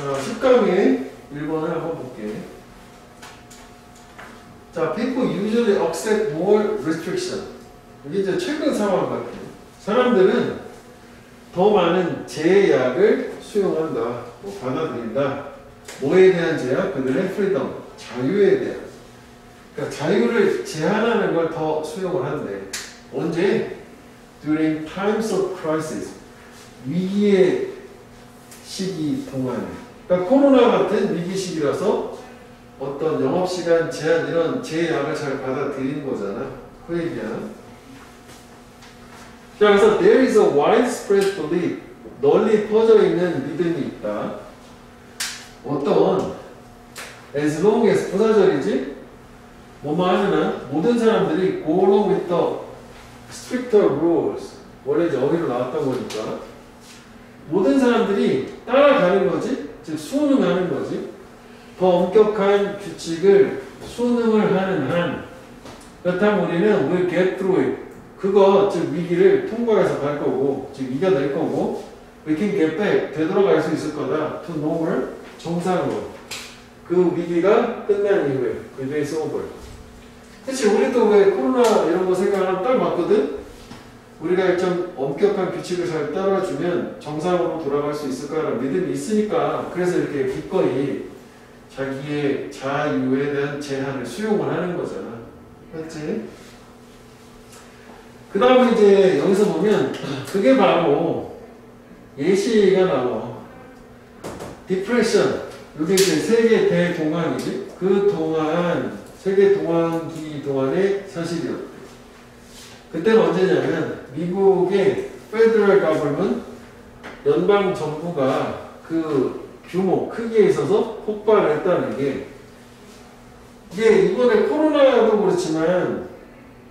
10강의 1번을 한번 볼게. 자, people usually accept more restriction. 이게 이제 최근 상황 같아요. 사람들은 더 많은 제약을 수용한다, 받아들인다. 뭐에 대한 제약? 그들의 freedom, 자유에 대한. 그러니까 자유를 제한하는 걸 더 수용을 한대. 언제? During times of crisis. 위기의 시기 동안에. 그러니까 코로나 같은 위기 시기라서 어떤 영업시간 제한 이런 제약을 잘 받아들이는 거잖아. 그 얘기야. 자, 그래서 there is a widespread belief. 널리 퍼져 있는 믿음이 있다. 어떤 as long as 부사절이지? 뭐뭐 하지만 모든 사람들이 go along with the stricter rules. 원래 이제 어휘로 나왔던 거니까 모든 사람들이 따라가는 거지, 즉 순응하는 거지. 더 엄격한 규칙을 순응을 하는 한 그렇다면 우리는 will get through it. 그거 즉 위기를 통과해서 갈 거고, 즉 이겨낼 거고, we can get back. 되돌아갈 수 있을 거다. to normal. 정상으로. 그 위기가 끝난 이후에 when it's over. 그치, 우리도 왜 코로나 이런 거 생각하면 딱 맞거든? 우리가 좀 엄격한 규칙을 잘 따라주면 정상으로 돌아갈 수 있을 거라는 믿음이 있으니까 그래서 이렇게 기꺼이 자기의 자유에 대한 제한을 수용을 하는 거잖아. 맞지? 그 다음에 이제 여기서 보면 그게 바로 예시가 나와. 디프레션. 이게 이제 세계 대동황이지. 그 동안 세계 동황기 동안의 사실이었대. 그때는 언제냐면 미국의 페더럴 가버먼트 연방 정부가 그 규모 크기에 있어서 폭발을 했다는 게 이게 이번에 코로나도 그렇지만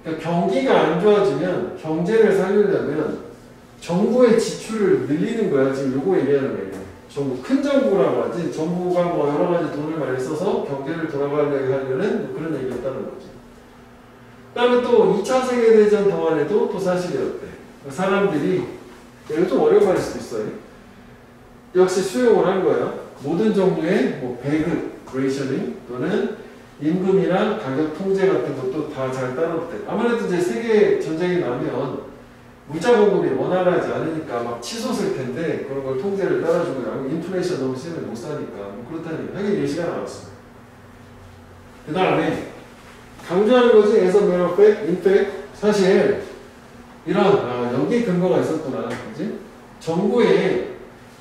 그러니까 경기가 안 좋아지면 경제를 살리려면 정부의 지출을 늘리는 거야. 지금 요거 얘기하는 거예요. 정부, 큰 정부라고 하지. 정부가 뭐 여러 가지 돈을 많이 써서 경제를 돌아가려고 하려는 그런 얘기였다는 거지. 그 다음에 또 2차 세계대전 동안에도 또 사실이었대. 사람들이, 이거 좀 어려운 말일 수도 있어요. 역시 수용을 한 거야. 모든 종류의 뭐 배급, 레이셔닝 또는 임금이나 가격 통제 같은 것도 다 잘 따랐대. 아무래도 이제 세계 전쟁이 나면 물자 공급이 원활하지 않으니까 막 치솟을 텐데 그런 걸 통제를 따라주고 인플레이션 너무 심하면 못 사니까 뭐 그렇다니 하긴 예시가 나왔어. 그 다음에 강조하는 거지. as a matter of fact, in fact, 사실 이런 여기에 근거가 있었구나. 그지? 정부의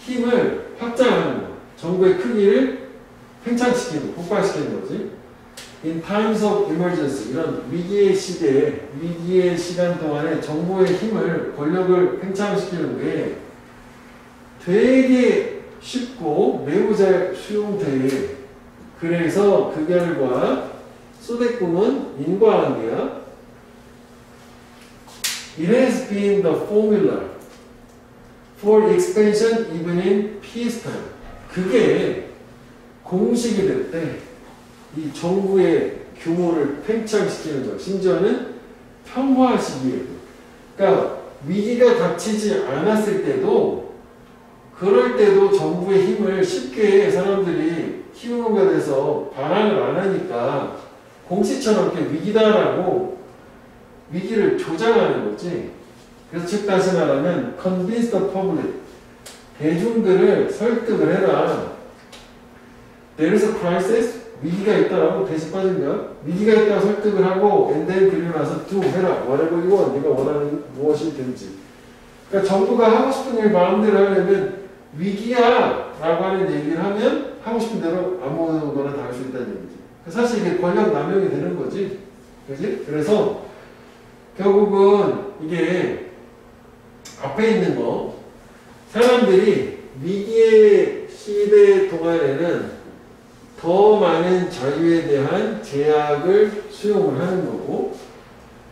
힘을 확장하는 거. 정부의 크기를 팽창시키는 거, 폭발시키는 거지. In times of emergency, 이런 위기의 시대에, 위기의 시간 동안에 정부의 힘을, 권력을 팽창시키는 게 되게 쉽고 매우 잘 수용돼. 그래서 그 결과 소대꿈은 인과관계야. It has been the formula for expansion even in peacetime. 그게 공식이 됐대. 이 정부의 규모를 팽창시키는 것. 심지어는 평화 시기에도. 그러니까 위기가 닥치지 않았을 때도 그럴 때도 정부의 힘을 쉽게 사람들이 키우는 것에 대해서 반항을 안 하니까 공시처럼 이렇게 위기다라고 위기를 조장하는 거지. 그래서 즉 다시 말하면 convince the public. 대중들을 설득을 해라. There is a crisis. 위기가 있다라고 대신 빠진 거야. 위기가 있다고 설득을 하고 and then 그리고 나서 do 해라. whatever you want. 네가 원하는 무엇이든지. 그러니까 정부가 하고 싶은 일 마음대로 하려면 위기야 라고 하는 얘기를 하면 하고 싶은 대로 아무거나 다 할 수 있다는 얘기지. 사실 이게 권력 남용이 되는 거지. 그지? 그래서 결국은 이게 앞에 있는 거 사람들이 위기의 시대 동안에는 더 많은 자유에 대한 제약을 수용을 하는 거고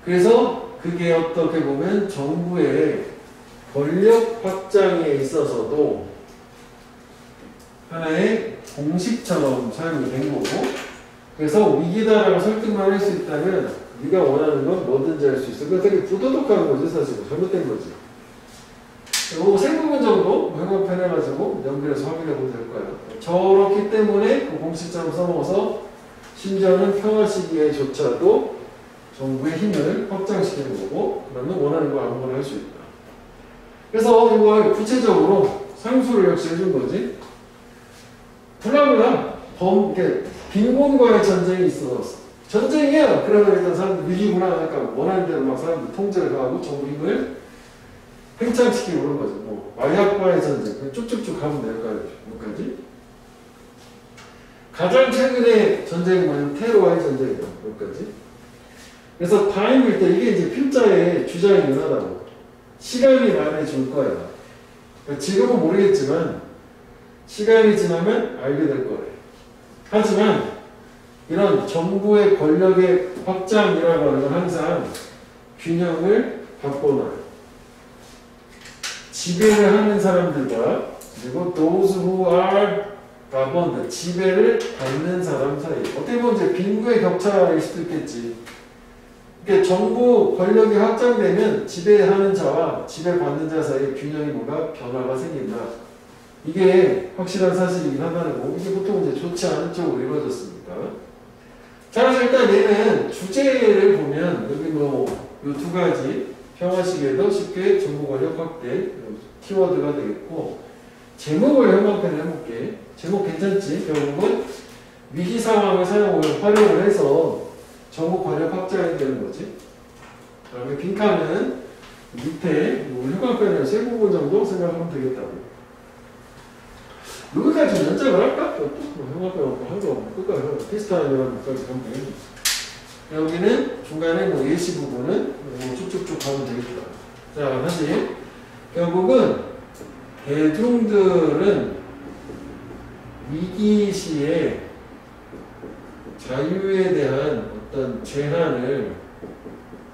그래서 그게 어떻게 보면 정부의 권력 확장에 있어서도 하나의 공식처럼 사용이 된 거고 그래서 위기다라고 설득만 할 수 있다면 네가 원하는 건 뭐든지 할 수 있어. 그러니까 되게 부도덕한 거지 사실. 잘못된 거지. 세 부분 정도 형광펜 연결해서 확인해 보면 될 거예요. 저렇기 때문에 그 공식처럼 써먹어서 심지어는 평화 시기에조차도 정부의 힘을 확장시키는 거고, 그러면 원하는 거 아무거나 할 수 있다. 그래서 이걸 구체적으로 상수를 역시 해준 거지. 블라블라 이렇게 빈곤과의 전쟁이 있어. 전쟁이야. 그러면 일단 사람들 위기구나 하니까 원하는 대로 막 사람들 통제를 하고 정부 힘을 팽창시키고 그런 거죠. 뭐 마약과의 전쟁 쭉쭉쭉 가면 될까요? 여기까지. 가장 최근에 전쟁이 뭐냐면 테러와의 전쟁이에요. 여기까지. 그래서 타임일 때 이게 이제 필자의 주장이 능하다고. 시간이 말해줄 거야. 그러니까 지금은 모르겠지만 시간이 지나면 알게 될 거예요. 하지만 이런 정부의 권력의 확장이라고 하는 건 항상 균형을 바꿔놔요. 지배를 하는 사람들과 그리고 those who are governed, 지배를 받는 사람 사이. 어떻게 보면 이제 빈부의 격차일 수도 있겠지. 그러니까 정부 권력이 확장되면 지배하는 자와 지배받는 자 사이에 균형이 뭔가 변화가 생긴다. 이게 확실한 사실이긴 하다는 거고, 이게 보통 이제 좋지 않은 쪽으로 이루어졌습니다. 자, 그래서 일단 얘는 주제를 보면 여기 뭐 이 두 가지 평화시기에도 쉽게 정부 권력 확대 키워드가 되겠고, 제목을 형광펜을 해볼게. 제목 괜찮지? 결국은 위기 상황을 활용을 해서 정부 권력 확장이 되는 거지. 그다음에 빈칸은 밑에 형광펜을 세 부분 정도 생각하면 되겠다고. 여기까지 좀 연장을 할까? 형광펜 하고 끝까지 비슷한 것까지 가면 되겠네. 여기는 중간에 뭐 예시 부분은 뭐 쭉쭉쭉 가면 되겠다. 자, 다시. 결국은 대중들은 위기 시에 자유에 대한 어떤 제한을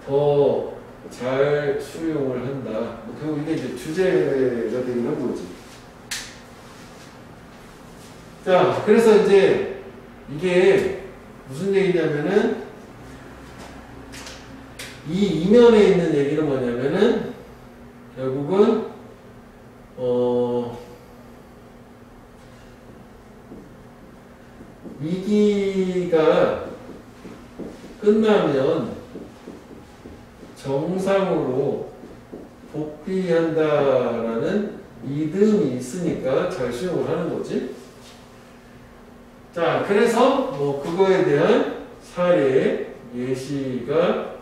더 잘 수용을 한다. 결국 이게 이제 주제가 되긴 한 거지. 자, 그래서 이제 이게 무슨 얘기냐면은 이 이면에 있는 얘기는 뭐냐면은 결국은 위기가 끝나면 정상으로 복귀한다라는 믿음이 있으니까 잘 수용을 하는 거지. 자, 그래서 뭐 그거에 대한 사례 예시가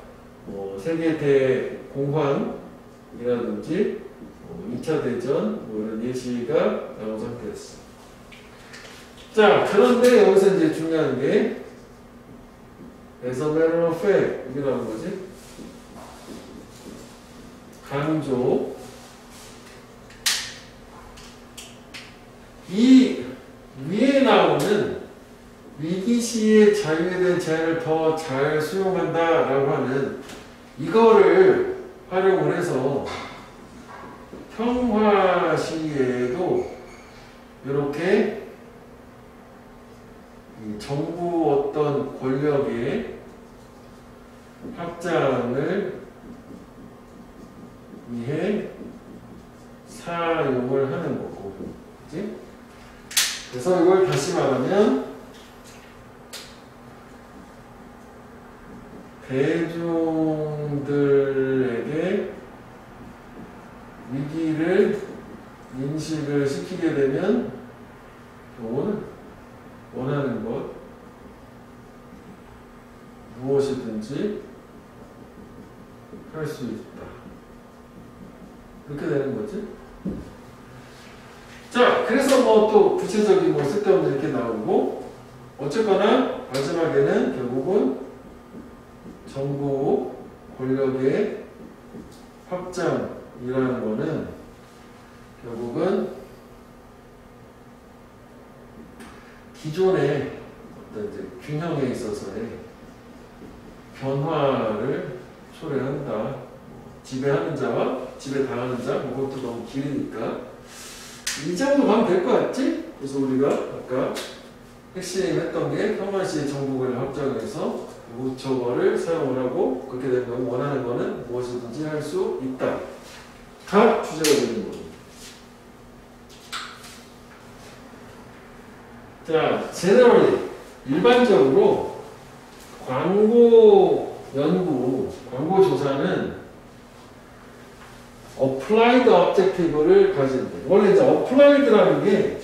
뭐 세계 대공황이라든지 2차 대전 뭐 이런 예시가 나온 상태였어. 자, 그런데 여기서 이제 중요한 게 as a matter of fact 이라는 거지. 강조. 이 위에 나오는 위기 시의 자유에 대한 제한을 더 잘 수용한다라고 하는 이거를 활용을 해서 평화 시에도 이렇게 정부 어떤 권력의 확장을 위해 사용을 하는 거고, 그치? 그래서 이걸 다시 말하면 대중들에게 위기를 인식을 시키게 되면 경우는 원하는 것 무엇이든지 할 수 있다. 이렇게 되는 거지. 자, 그래서 뭐 또 구체적인 뭐 쓸데없는 이렇게 나오고, 어쨌거나 마지막에는 결국은 정부 권력의 확장이라는 거는 결국은 기존의 어떤 이제 균형에 있어서의 변화를 초래한다. 지배하는 자와 지배당하는 자, 그것도 너무 길으니까 이 정도 가면 될 것 같지? 그래서 우리가 아까 핵심 했던 게 평화시의 정부를 확장해서 저거를 사용을 하고 그렇게 되면 원하는 거는 무엇이든지 할 수 있다. 가 주제가 되는 겁니다. 자, generally 일반적으로 광고 연구, 광고 조사는 applied objective를 가진대. 원래 이제 applied라는 게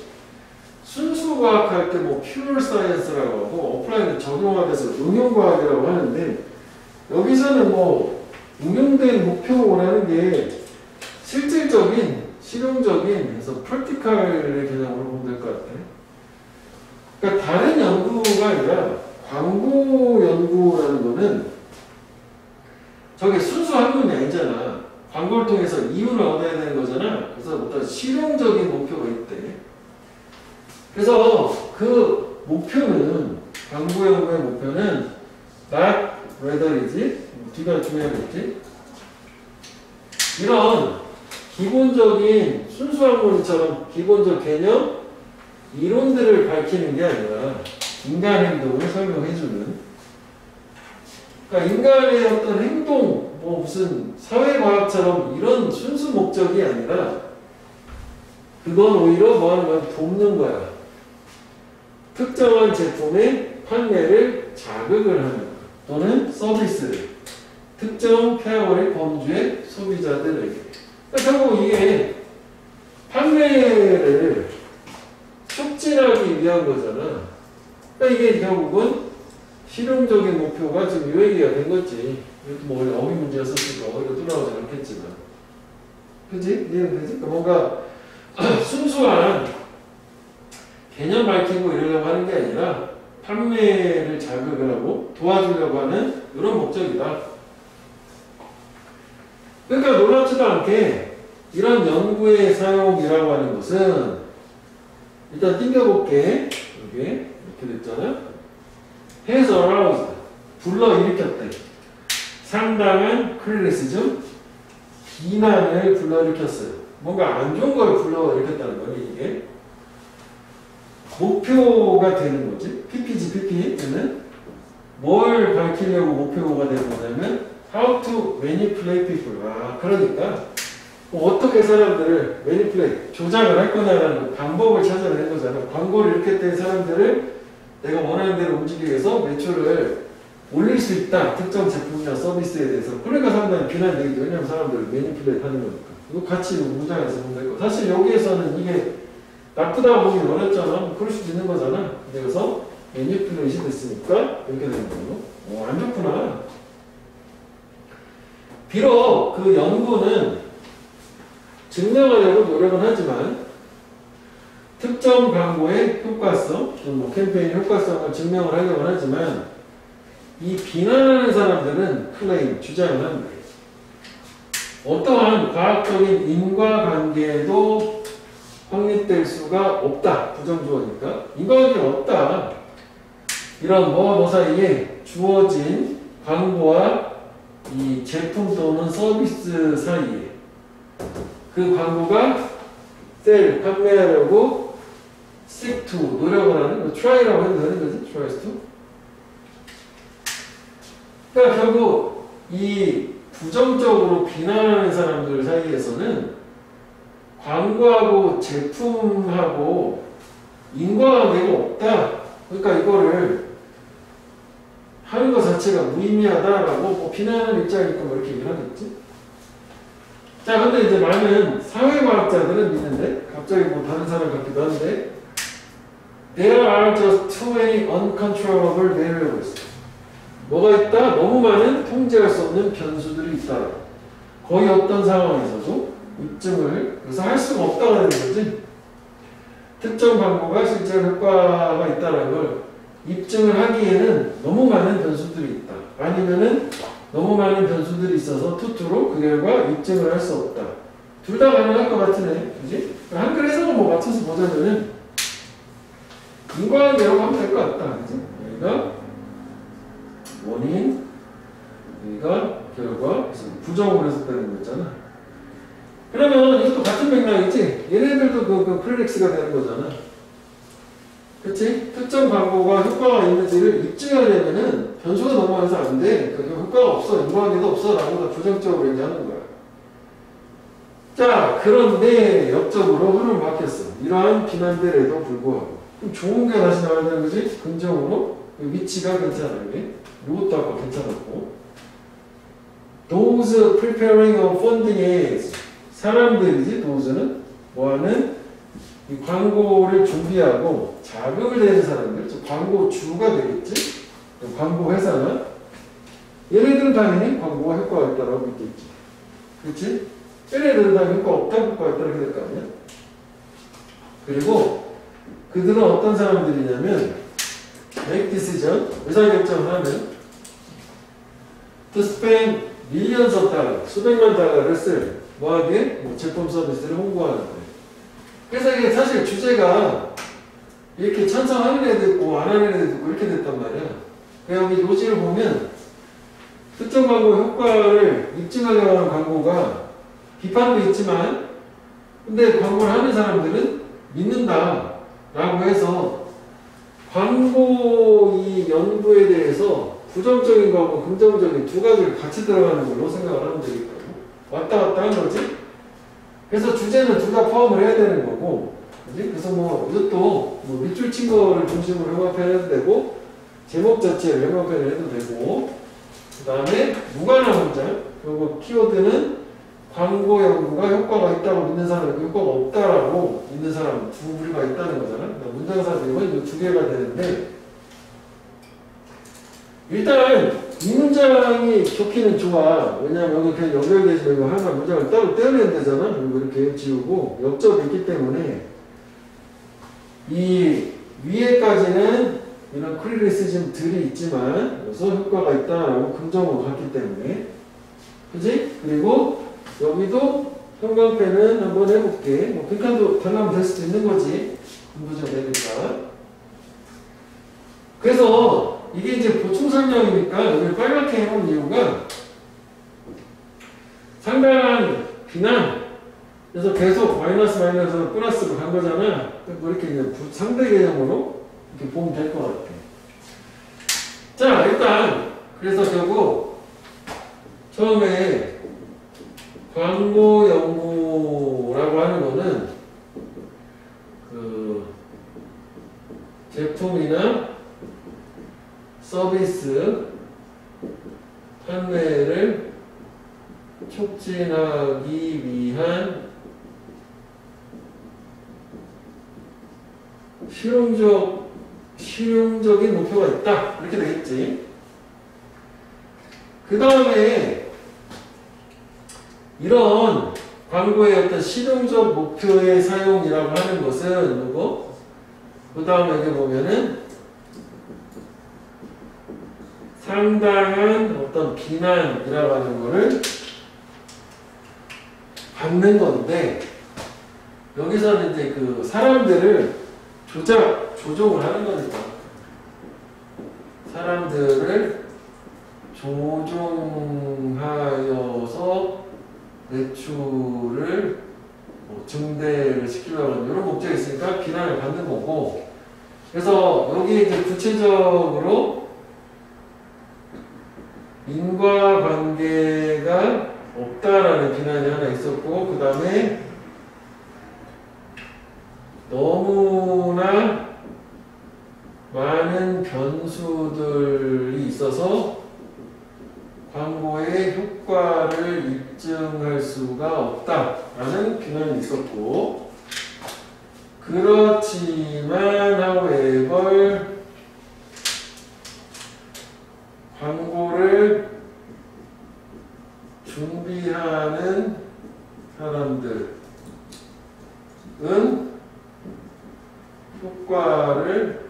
순수 과학할 때 뭐 pure science라고 하고 applied 적용학에서 응용과학이라고 하는데 여기서는 뭐 응용된 목표라는 게 실질적인, 실용적인, 그래서 practical의 개념으로 보면 될 것 같아요. 그러니까 다른 연구가 아니라 광고 연구라는 거는 저게 순수 학문이 아니잖아. 광고를 통해서 이윤을 얻어야 되는 거잖아. 그래서 어떤 실용적인 목표가 있대. 그래서 그 목표는, 광고 연구의 목표는 not whether이지, 뒤가 중요하겠지. 이런 기본적인 순수 학문처럼 기본적 개념, 이론들을 밝히는 게 아니라 인간 행동을 설명해주는, 그러니까 인간의 어떤 행동, 뭐 무슨 사회과학처럼 이런 순수 목적이 아니라 그건 오히려 뭐 하는 거야? 돕는 거야. 특정한 제품의 판매를 자극을 하는 거야. 또는 서비스를 특정 카테고리 범주의 소비자들에게. 그러니까 결국 이게 판매를 촉진하기 위한 거잖아. 그러니까 이게 결국은 실용적인 목표가 지금 요 얘기가 된 거지. 이것도 뭐 원래 어휘 문제였었으니까 어휘가 또 나오지 않겠지만. 그치? 이해되지? 그러니까 뭔가 순수한 개념 밝히고 이러려고 하는 게 아니라 판매를 자극을 하고 도와주려고 하는 이런 목적이다. 그러니까 놀랍지도 않게 이런 연구의 사용이라고 하는 것은 일단 띵겨볼게. 여기 이렇게 됐잖아. has aroused. 불러일으켰대. 상당한 크리티시즘, 비난을 불러일으켰어요. 뭔가 안 좋은 걸 불러일으켰다는 거니 이게. 목표가 되는 거지. PPG, PP는 뭘 밝히려고 목표가 되는 거냐면 how to manipulate people. 아, 그러니까 어떻게 사람들을 manipulate, 조작을 할 거냐라는 방법을 찾아내는 거잖아. 광고를 이렇게 된 사람들을 내가 원하는 대로 움직이기 위해서 매출을 올릴 수 있다. 특정 제품이나 서비스에 대해서. 그러니까 상당히 비난되겠죠. 왜냐하면 사람들을 manipulate 하는 거니까. 이거 같이 문장에서 보면 되고. 사실 여기에서는 이게 나쁘다고 보기 어렵잖아. 그럴 수도 있는 거잖아. 그래서 manipulate이 됐으니까 이렇게 되는 거고. 안 좋구나. 비록 그 연구는 증명하려고 노력은 하지만 특정 광고의 효과성, 뭐 캠페인의 효과성을 증명을 하려고 하지만 이 비난하는 사람들은 클레임, 주장을 한다. 어떠한 과학적인 인과관계도 확립될 수가 없다. 부정주어니까. 인과관계가 없다. 이런 뭐와 사이에 주어진 광고와 이 제품 또는 서비스 사이에 그 광고가 셀, 판매하려고 seek to, 노력을 하는, try라고 해도 되는 거지, tries to. 그러니까 결국 이 부정적으로 비난하는 사람들 사이에서는 광고하고 제품하고 인과관계가 없다. 그러니까 이거를 하는 것 자체가 무의미하다라고 뭐 비난하는 입장이니까 뭐 이렇게 얘기를 하겠지. 자, 근데 이제 많은 사회과학자들은 있는데, 갑자기 뭐 다른 사람 같기도 한데, There are just too many uncontrollable variables. 뭐가 있다? 너무 많은 통제할 수 없는 변수들이 있다. 거의 어떤 상황에서도 입증을, 그래서 할 수가 없다고 하는 거지. 특정 광고가 실제로 효과가 있다는 걸 입증을 하기에는 너무 많은 변수들이 있다. 아니면은 너무 많은 변수들이 있어서 투투로 그 결과 입증을 할 수 없다. 둘 다 가능할 것 같으네. 그지? 한글 해석을 뭐 맞춰서 보자면은 인과관계라고 하면 될 것 같다. 그지? 여기가 원인, 여기가 결과, 그래서 부정으로 해석되는 거 있잖아. 그러면 이것도 같은 맥락이지? 얘네들도 그 프리렉스가 되는 거잖아. 그치? 특정 광고가 효과가 있는지를 입증하려면은 변수가 너무 많아서 안 돼. 그 효과가 없어. 인과관계도 없어. 라고 다 부정적으로 얘기하는 거야. 자, 그런데 역적으로 흐름을 바뀌었어. 이러한 비난들에도 불구하고. 그럼 좋은 게 다시 나와야 되는 거지? 긍정으로. 위치가 괜찮아요. 이것도 아까 괜찮았고. Those preparing or funding ads. 사람들이지, those는. 뭐하는? 이 광고를 준비하고 자금을 내는 사람들. 즉 광고주가 되겠지? 광고 회사는. 얘네들은 당연히 광고가 효과가 있다고 믿겠지. 그렇지? 얘네들은 당연히 효과 없다, 효과가 있다 이렇게 될 거 아니야? 그리고 그들은 어떤 사람들이냐면 make decision, 의사결정을 하면 to spend millions of dollars, 수백만 달러를 쓸 뭐하게? 뭐 제품 서비스를 홍보하는 거예요. 그래서 이게 사실 주제가 이렇게 찬성하는 애도 있고 안 하는 애도 있고 이렇게 됐단 말이야. 그냥 여기 요지를 보면 특정 광고 효과를 입증하려고 하는 광고가 비판도 있지만 근데 광고를 하는 사람들은 믿는다 라고 해서 광고 이 연구에 대해서 부정적인 거하고 긍정적인 두 가지를 같이 들어가는 걸로 생각을 하면 되겠다고. 왔다 갔다 하는 거지. 그래서 주제는 둘 다 포함을 해야 되는 거고, 그지? 그래서 뭐 이것도 뭐 밑줄 친 거를 중심으로 형광펜 해도 되고, 제목 자체를 형광펜을 해도 되고, 그 다음에 무관한 문장, 그리고 키워드는 광고 연구가 효과가 있다고 믿는 사람, 효과가 없다라고 믿는 사람 두 부류가 있다는 거잖아. 그러니까 문장사들은 이 두 개가 되는데, 일단 이 문장이 좋기는 좋아. 왜냐하면 여기 그냥 연결되지 이거 하나 문장을 따로 떼어내면 되잖아. 그리고 이렇게 지우고 역접이 있기 때문에 이 위에까지는 이런 크리티시즘들이 있지만 여기서 효과가 있다라고 긍정으로 갔기 때문에 그지? 그리고 여기도 형광펜은 한번 해볼게. 뭐 빈칸도 달라면 될 수도 있는 거지. 공부 좀 해니까. 그래서 이게 이제 보충 설명이니까 여기 빨갛게 해놓은 이유가 상당한 비난, 그래서 계속 마이너스 플러스로 간 거잖아. 뭐 이렇게 이제 상대 개념으로 이렇게 보면 될 것 같아. 자, 일단 그래서 결국 처음에 광고 연구라고 하는 거는 그 제품이나 서비스 판매를 촉진하기 위한 실용적인 목표가 있다. 이렇게 되겠지. 그 다음에 이런 광고의 어떤 실용적 목표의 사용이라고 하는 것은 누구? 그 다음에 여기 보면은 상당한 어떤 비난이라고 하는 거를 받는 건데, 여기서는 이제 그 사람들을 조종을 하는 거니까. 사람들을 조종하여서 매출을 뭐 증대를 시키려고 하는 이런 목적이 있으니까 비난을 받는 거고, 그래서 여기 이제 구체적으로 인과관계가 없다라는 비난이 하나 있었고, 그 다음에 너무나 많은 변수들이 있어서 광고의 효과를 입증할 수가 없다라는 비난이 있었고, 그렇지만 however 광고를 준비하는 사람들은 효과를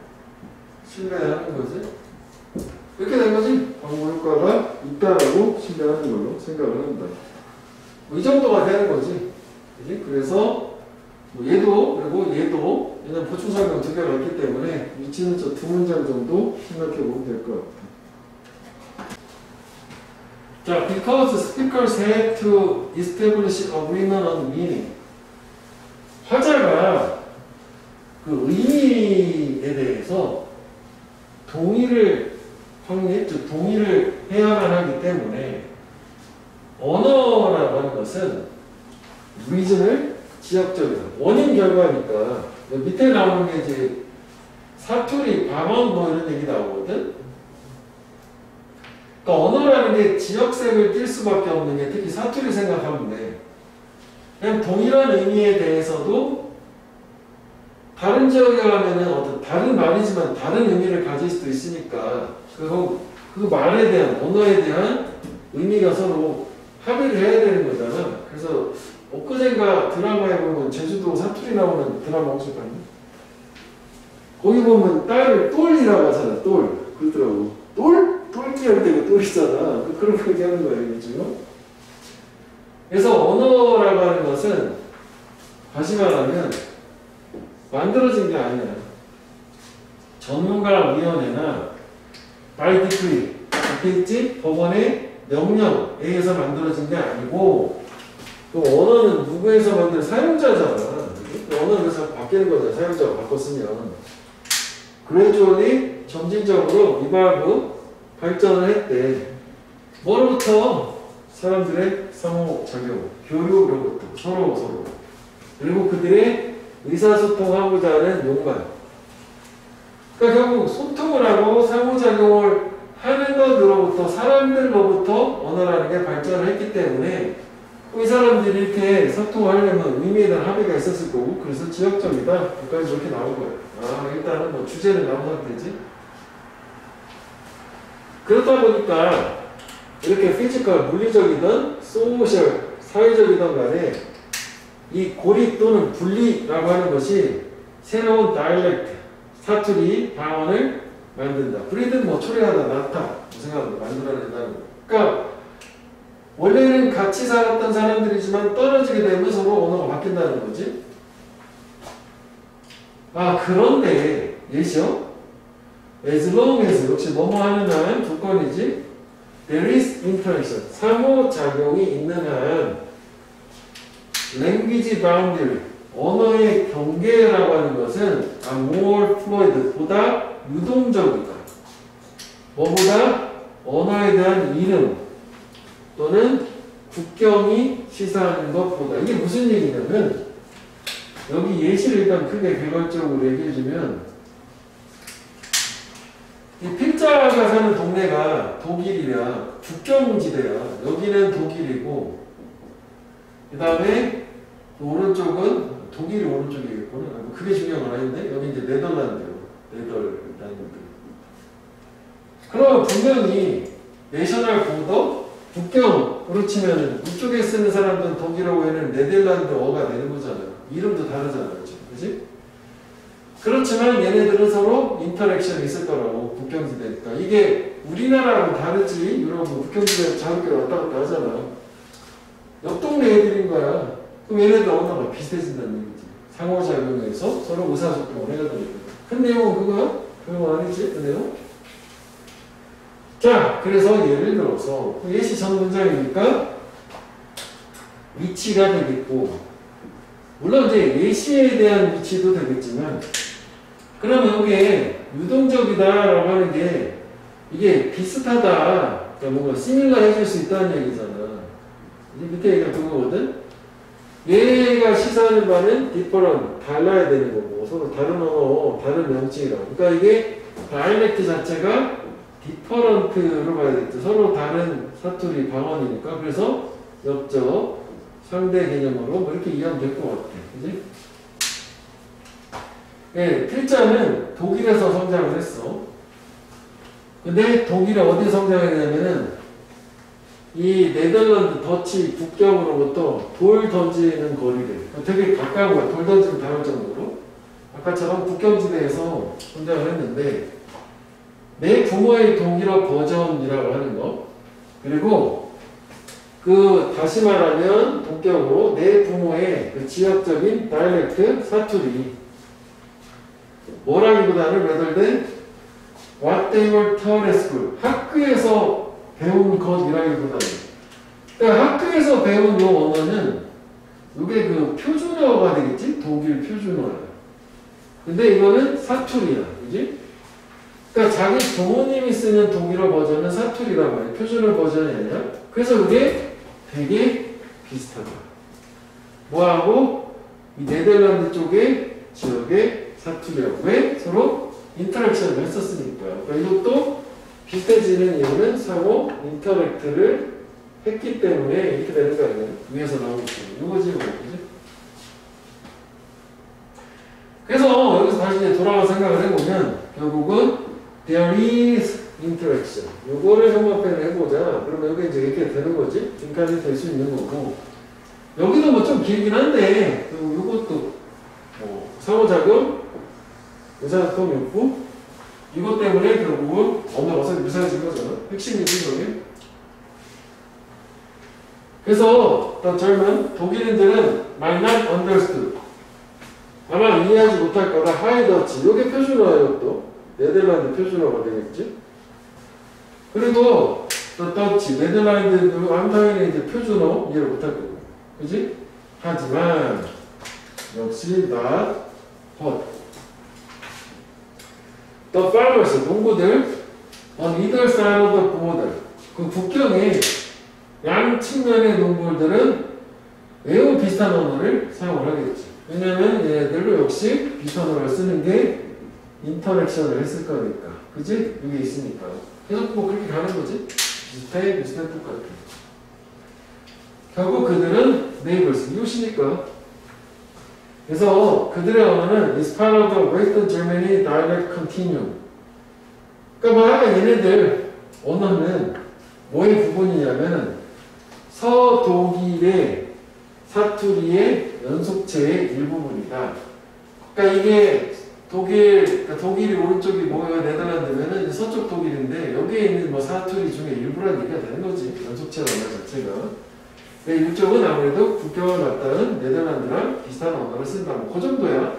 신뢰하는 거지. 이렇게 된 거지. 광고 효과가 있다라고 신뢰하는 걸로 생각을 한다. 뭐 이 정도가 되는 거지. 그치? 그래서 뭐 얘도 그리고 얘도 얘는 보충 설명 두 개가 있기 때문에 위치는 저 두 문장 정도 생각해 보면 될 것 같아. 자, because speakers had to establish agreement on meaning. 화자가 그 의미에 대해서 동의를 해야만 하기 때문에 언어라고 하는 것은 reason을 지역적이다. 원인 결과니까 밑에 나오는 게 이제 사투리, 방언 뭐 이런 얘기 나오거든. 그러니까 언어라는 게 지역색을 띌 수밖에 없는 게 특히 사투리 생각하면 돼. 그냥 동일한 의미에 대해서도 다른 지역에 가면은 어떤 다른 말이지만 다른 의미를 가질 수도 있으니까 그 말에 대한 언어에 대한 의미가 서로 합의를 해야 되는 거잖아. 그래서 엊그젠가 드라마에 보면 제주도 사투리 나오는 드라마 혹시 봤니? 거기 보면 딸을 똘이라고 하잖아. 똘 그러더라고. 똘? 똘끼 할 때가 똘이잖아. 그런 거 얘기하는 거예요, 이게 지금. 그래서 언어라고 하는 것은 다시 말하면 만들어진 게 아니야. 전문가위원회나 by decree 이렇게 있지? 법원의 명령에 의해서 만들어진 게 아니고 그 언어는 누구에서 만든 사용자잖아. 언어는 그래서 바뀌는 거잖아. 사용자가 바꿨으면. 그래주얼리 점진적으로 이발브 발전을 했대. 뭐로부터? 사람들의 상호작용, 교류로부터 서로 그리고 그들의 의사소통하고자 하는 욕망. 그러니까 결국 소통을 하고 상호작용을 하는 것으로부터 사람들로부터 언어라는 게 발전을 했기 때문에 이 사람들이 이렇게 소통하려면 의미에 대한 합의가 있었을 거고 그래서 지역적이다. 여기까지 이렇게 나온 거예요. 일단은 뭐 주제는 나온 상태지. 그렇다 보니까 이렇게 피지컬, 물리적이든 소셜, 사회적이든 간에 이 고립 또는 분리라고 하는 것이 새로운 다이렉트, 사투리, 방언을 만든다. 브리든 뭐 초래하다, 낳다, 생각합니다. 만들어낸다는 거. 그러니까 원래는 같이 살았던 사람들이지만 떨어지게 되면 서로 언어가 바뀐다는 거지. 그런데 예시요? as long as 역시 뭐뭐 하는 한 조건이지. There is interaction. 상호작용이 있는 한 language boundary. 언어의 경계라고 하는 것은 more fluid. 보다 유동적이다. 뭐보다? 언어에 대한 이름 또는 국경이 시사하는 것보다. 이게 무슨 얘기냐면 여기 예시를 일단 크게 개괄적으로 얘기해주면 이 필자가 사는 동네가 독일이야. 국경지대야. 여기는 독일이고 그 다음에 오른쪽은 독일이 오른쪽이겠구나. 그게 중요한 건 아닌데 여기 이제 네덜란드요. 네덜란드. 그럼 분명히 내셔널 보더 국경으로 치면 이쪽에 쓰는 사람들은 독일어에는 네덜란드어가 되는 거잖아요. 이름도 다르잖아요. 그렇지? 그렇지만 얘네들은 서로 인터랙션이 있을 거라고. 국경지대니까. 이게 우리나라하고 다르지. 유럽은 국경지대 자유롭게 왔다 갔다 하잖아. 옆 동네 애들인 거야. 그럼 얘네들 언어가 비슷해진다는 얘기지. 상호작용에서 서로 의사소통을 해야 되니까. 큰 내용은 그거야? 그거 아니지? 그 내용? 자, 그래서 예를 들어서 예시 전 문장이니까 위치가 되겠고 물론 이제 예시에 대한 위치도 되겠지만 그러면 여기에 유동적이다라고 하는 게 이게 비슷하다, 그러니까 뭔가 시밀러 해줄 수 있다는 얘기잖아. 이 밑에 얘기가 그거거든. 얘가 시사하는 바는 different, 달라야 되는 거고 서로 다른 언어, 다른 명칭이라고. 그러니까 이게 다이렉트 자체가 different로 봐야겠죠. 서로 다른 사투리, 방언이니까. 그래서 옆적, 상대 개념으로 뭐 이렇게 이해하면 될 것 같아. 그지? 예, 필자는 독일에서 성장을 했어. 근데 독일에 어디 성장했냐면은 이 네덜란드 더치 국경으로부터 돌 던지는 거리래. 되게 가까운 거야. 돌 던지면 닿을 정도로. 아까처럼 국경지대에서 성장을 했는데 내 부모의 독일어 버전이라고 하는 거. 그리고 다시 말하면 본격으로 내 부모의 그 지역적인 다이렉트 사투리. 뭐라기보다는 rather than what they were taught at school. 학교에서 배운 것이라기보다는. 그러니까 학교에서 배운 요 언어는 이게 그 표준어가 되겠지? 독일 표준어야. 근데 이거는 사투리야. 그지? 그러니까 자기 부모님이 쓰는 독일어 버전은 사투리란 말이야. 표준어 버전이 아니야. 그래서 그게 되게 비슷하다. 뭐하고 이 네덜란드 쪽의 지역의 사투리하고. 왜? 서로 인터랙션을 했었으니까요. 그러니까 이것도 비슷해지는 이유는 상호 인터랙트를 했기 때문에 이렇게 되는 거 아니에요? 위에서 나오기 때문에. 이거지, 뭐. 그지? 그래서 여기서 다시 이제 돌아가 생각을 해보면 결국은 there is interaction. 요거를 형광펜을 해보자. 그러면 여기 이제 이렇게 되는 거지? 지금까지 될 수 있는 거고. 여기도 뭐 좀 길긴 한데, 요것도 뭐 상호작용, 의사소통 욕구, 이것 때문에 결국은 어차피 유사해진 거잖아. 핵심이지, 여기. 그래서 더 젊은 독일인들은 might not understood. 아마 이해하지 못할 거다. 하이더치. 요게 표준어예요, 또. 네덜란드 표준어가 되겠지. 그리고 또 더치. 네덜란드도 당연히 이제 표준어 이해를 못할 거고. 그지? 하지만 역시 not hot. The farmers, 농부들 on either side of the border. 그 국경의 양 측면의 농부들은 매우 비슷한 언어를 사용을 하겠지. 왜냐면 얘네들도 역시 비슷한 언어를 쓰는 게 인터랙션을 했을 거니까. 그지? 이게 있으니까. 계속 뭐 그렇게 가는 거지? 비슷해, 똑같아. 결국 그들은 neighbors, 이웃이니까. 그래서 그들의 언어는 is part of the Western Germany dialect continuum. 그러니까 얘네들 언어는 뭐의 부분이냐면 서독일의 사투리의 연속체의 일부분이다. 그러니까 이게 그러니까 독일이 오른쪽이 뭐예요? 네덜란드면은 서쪽 독일인데 여기에 있는 뭐 사투리 중에 일부라는 얘기가 되는 거지. 연속체 언어 자체가. 이쪽은 아무래도 국경을 맞닿은 네덜란드랑 비슷한 언어를 쓴다. 뭐 그 정도야.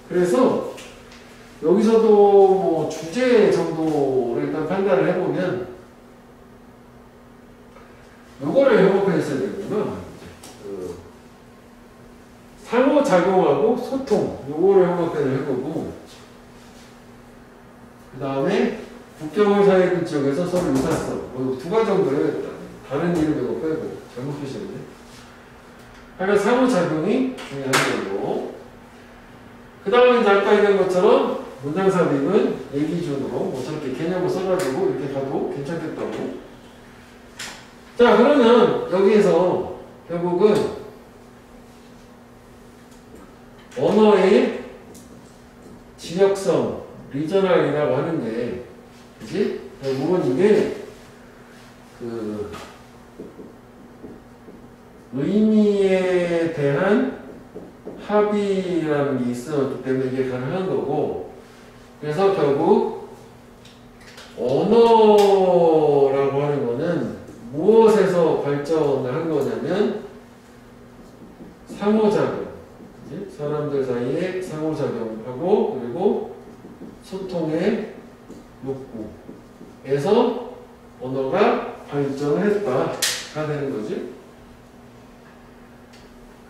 그래서 여기서도 뭐 주제 정도를 일단 판단을 해보면 요거를 회복했어야 되는구나. 상호작용하고 소통 요거를 회복을 해보고 그 다음에 국경을 사이는 지역에서 서로 유사성 뭐 두 가지 정도 해야겠다. 다른 이름 이거 빼고 잘못 표시했네. 하여간 상호작용이 중요한 거고 그 다음에 이제 아까 얘기한 것처럼 문장 삽입은 얘기 기준으로 뭐 저렇게 개념을 써가지고 이렇게 가도 괜찮겠다고. 자 그러면 여기에서 결국은 언어의 지역성, 리저널이라고 하는데 그치? 결국은 이게 그 의미에 대한 합의라는 게 있었기 때문에 이게 가능한 거고 그래서 결국 언어라고 하는 거는 무엇에서 발전을 한 거냐면 상호작용 사람들 사이에 상호작용하고 그리고 소통의 욕구에서 언어가 발전을 했다가 되는 거지.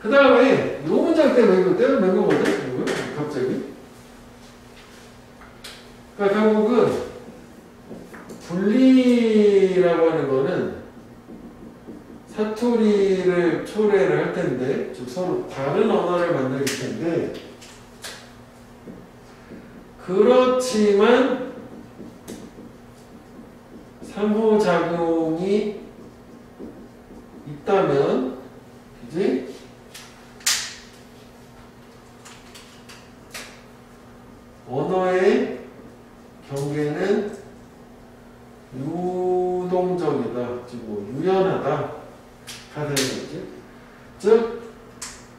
그 다음에 이 문장 때문에 이거 떼어낸 거거든? 갑자기. 그러니까 결국은 분리라고 하는 거는 사투리를 초래를 할 텐데, 즉 서로 다른 언어를 만들 텐데, 그렇지만 상호작용이 있다면, 그지? 언어의 경계는 유동적이다, 즉 뭐 유연하다. 가 되는 거지. 즉,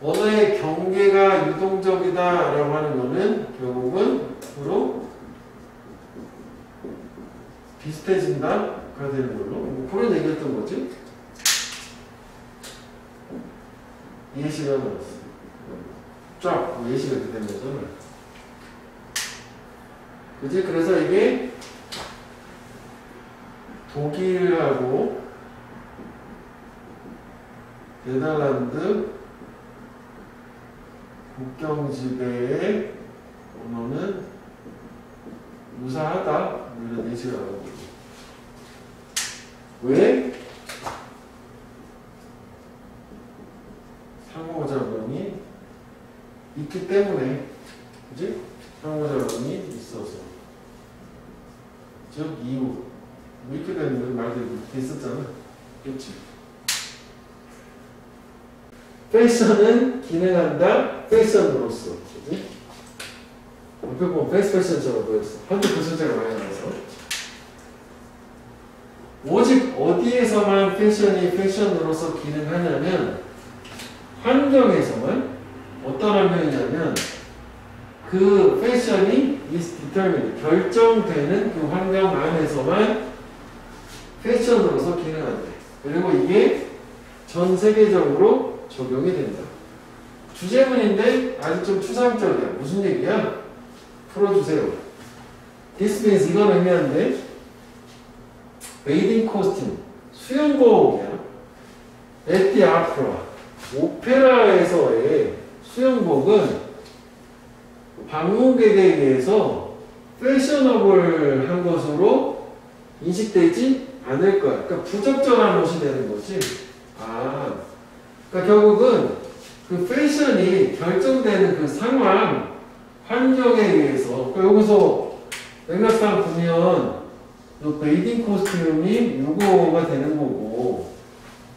언어의 경계가 유동적이다라고 하는 거는 결국은 서로 비슷해진다가 되는 걸로. 뭐 그런 얘기였던 거지. 예시가 나왔어. 쫙 예시가 이렇게 된 거잖아. 그지? 그래서 이게 독일하고 네덜란드 국경지대의 언어는 유사하다. 이런 예시가 나오고. 왜? 상호작용이 있기 때문에. 그지? 상호작용이 있어서. 즉 이유. 뭐 이렇게 되는 말들이 있었잖아. 그렇지. 패션은 기능한다. 패션으로서. 그지? 옆에 보면 패션처럼 보였어. 한두 그 소재가 많이 나와서. 오직 어디에서만 패션이 패션으로서 기능하냐면 환경에서만. 어떤 환경이냐면 그 패션이 is determined, 결정되는 그 환경 안에서만 패션으로서 기능한대. 그리고 이게 전 세계적으로 적용이 된다. 주제문인데 아주 좀 추상적이야. 무슨 얘기야? 풀어주세요. This means 이건 의미한데 bathing costume, 수영복이야. At the opera, 오페라에서의 수영복은 방문객에 의해서 패셔너블한 것으로 인식되지 않을 거야. 그러니까 부적절한 옷이 되는 거지. 그러니까 결국은 그 패션이 결정되는 그 상황, 환경에 의해서. 그러니까 여기서 맥락상 보면 이 베이딩 코스튬이 요거가 되는 거고,